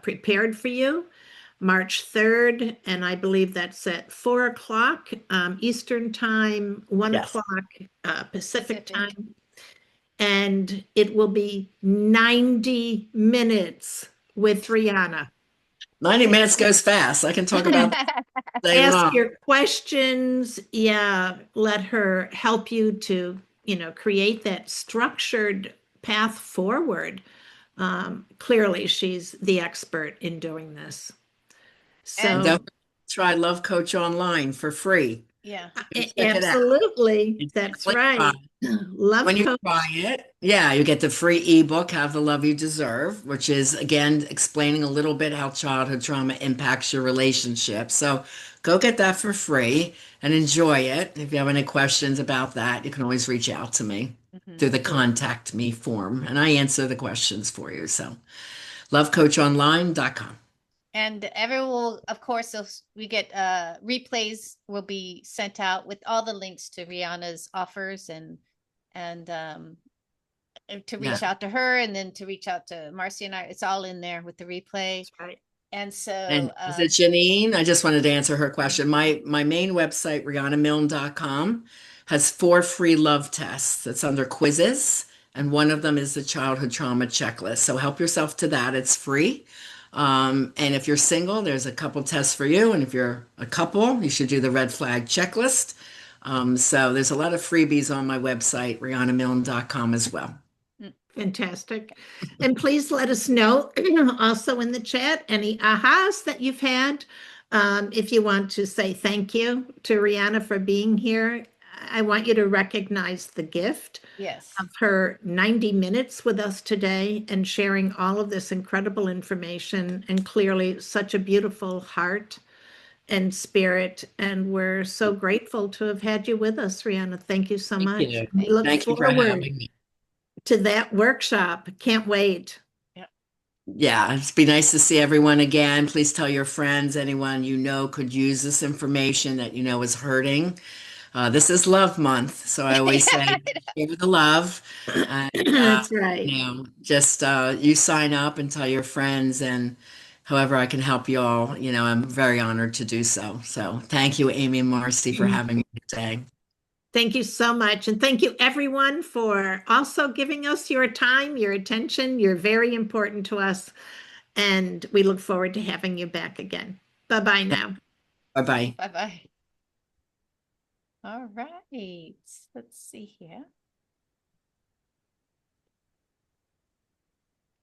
prepared for you. March 3rd, and I believe that's at 4 o'clock Eastern Time, 1 Yes. o'clock Pacific Pacific. time. And it will be 90 minutes with Rihanna. 90 minutes goes fast. I can talk about that day Ask long. your questions. Yeah, let her help you to, you know, create that structured path forward. Clearly, she's the expert in doing this. And So, don't try Love Coach online for free. Yeah. Check it out. absolutely, It's that's click right. on Love When you Coach. try it, yeah, you get the free ebook, Have the Love You Deserve, which is again explaining a little bit how childhood trauma impacts your relationship. So go get that for free and enjoy it. If you have any questions about that, you can always reach out to me through the contact me form and I answer the questions for you. So lovecoachonline.com. And everyone will, of course, we get replays will be sent out with all the links to Rihanna's offers and to Yeah. reach out to her and then to reach out to Marcy and I. It's all in there with the replay. That's right. And so And is it Janine? I just wanted to answer her question. My main website, RihannaMilne.com, has 4 free love tests. It's under quizzes, and one of them is the childhood trauma checklist. So help yourself to that. It's free. And if you're single, there's a couple tests for you. And if you're a couple, you should do the red flag checklist. So there's a lot of freebies on my website, RihannaMilne.com as well. Fantastic. And please let us know also in the chat any ahas that you've had. If you want to say thank you to Rihanna for being here, I want you to recognize the gift yes. of her 90 minutes with us today and sharing all of this incredible information, and clearly such a beautiful heart and spirit. And we're so grateful to have had you with us, Rihanna. Thank you so Thank much. you. We look Thank you for forward having me. to that workshop. Can't wait. Yeah, it's be nice to see everyone again. Please tell your friends, anyone you know could use this information that you know is hurting. This is Love Month, so I always say share the love. And, That's right. just you sign up and tell your friends, and however I can help you all, I'm very honored to do so. So thank you, Amy and Marcy, for having me today. Thank you so much. And thank you everyone for also giving us your time, your attention. You're very important to us. And we look forward to having you back again. Bye-bye now. Bye-bye. Bye-bye. All right. Let's see here.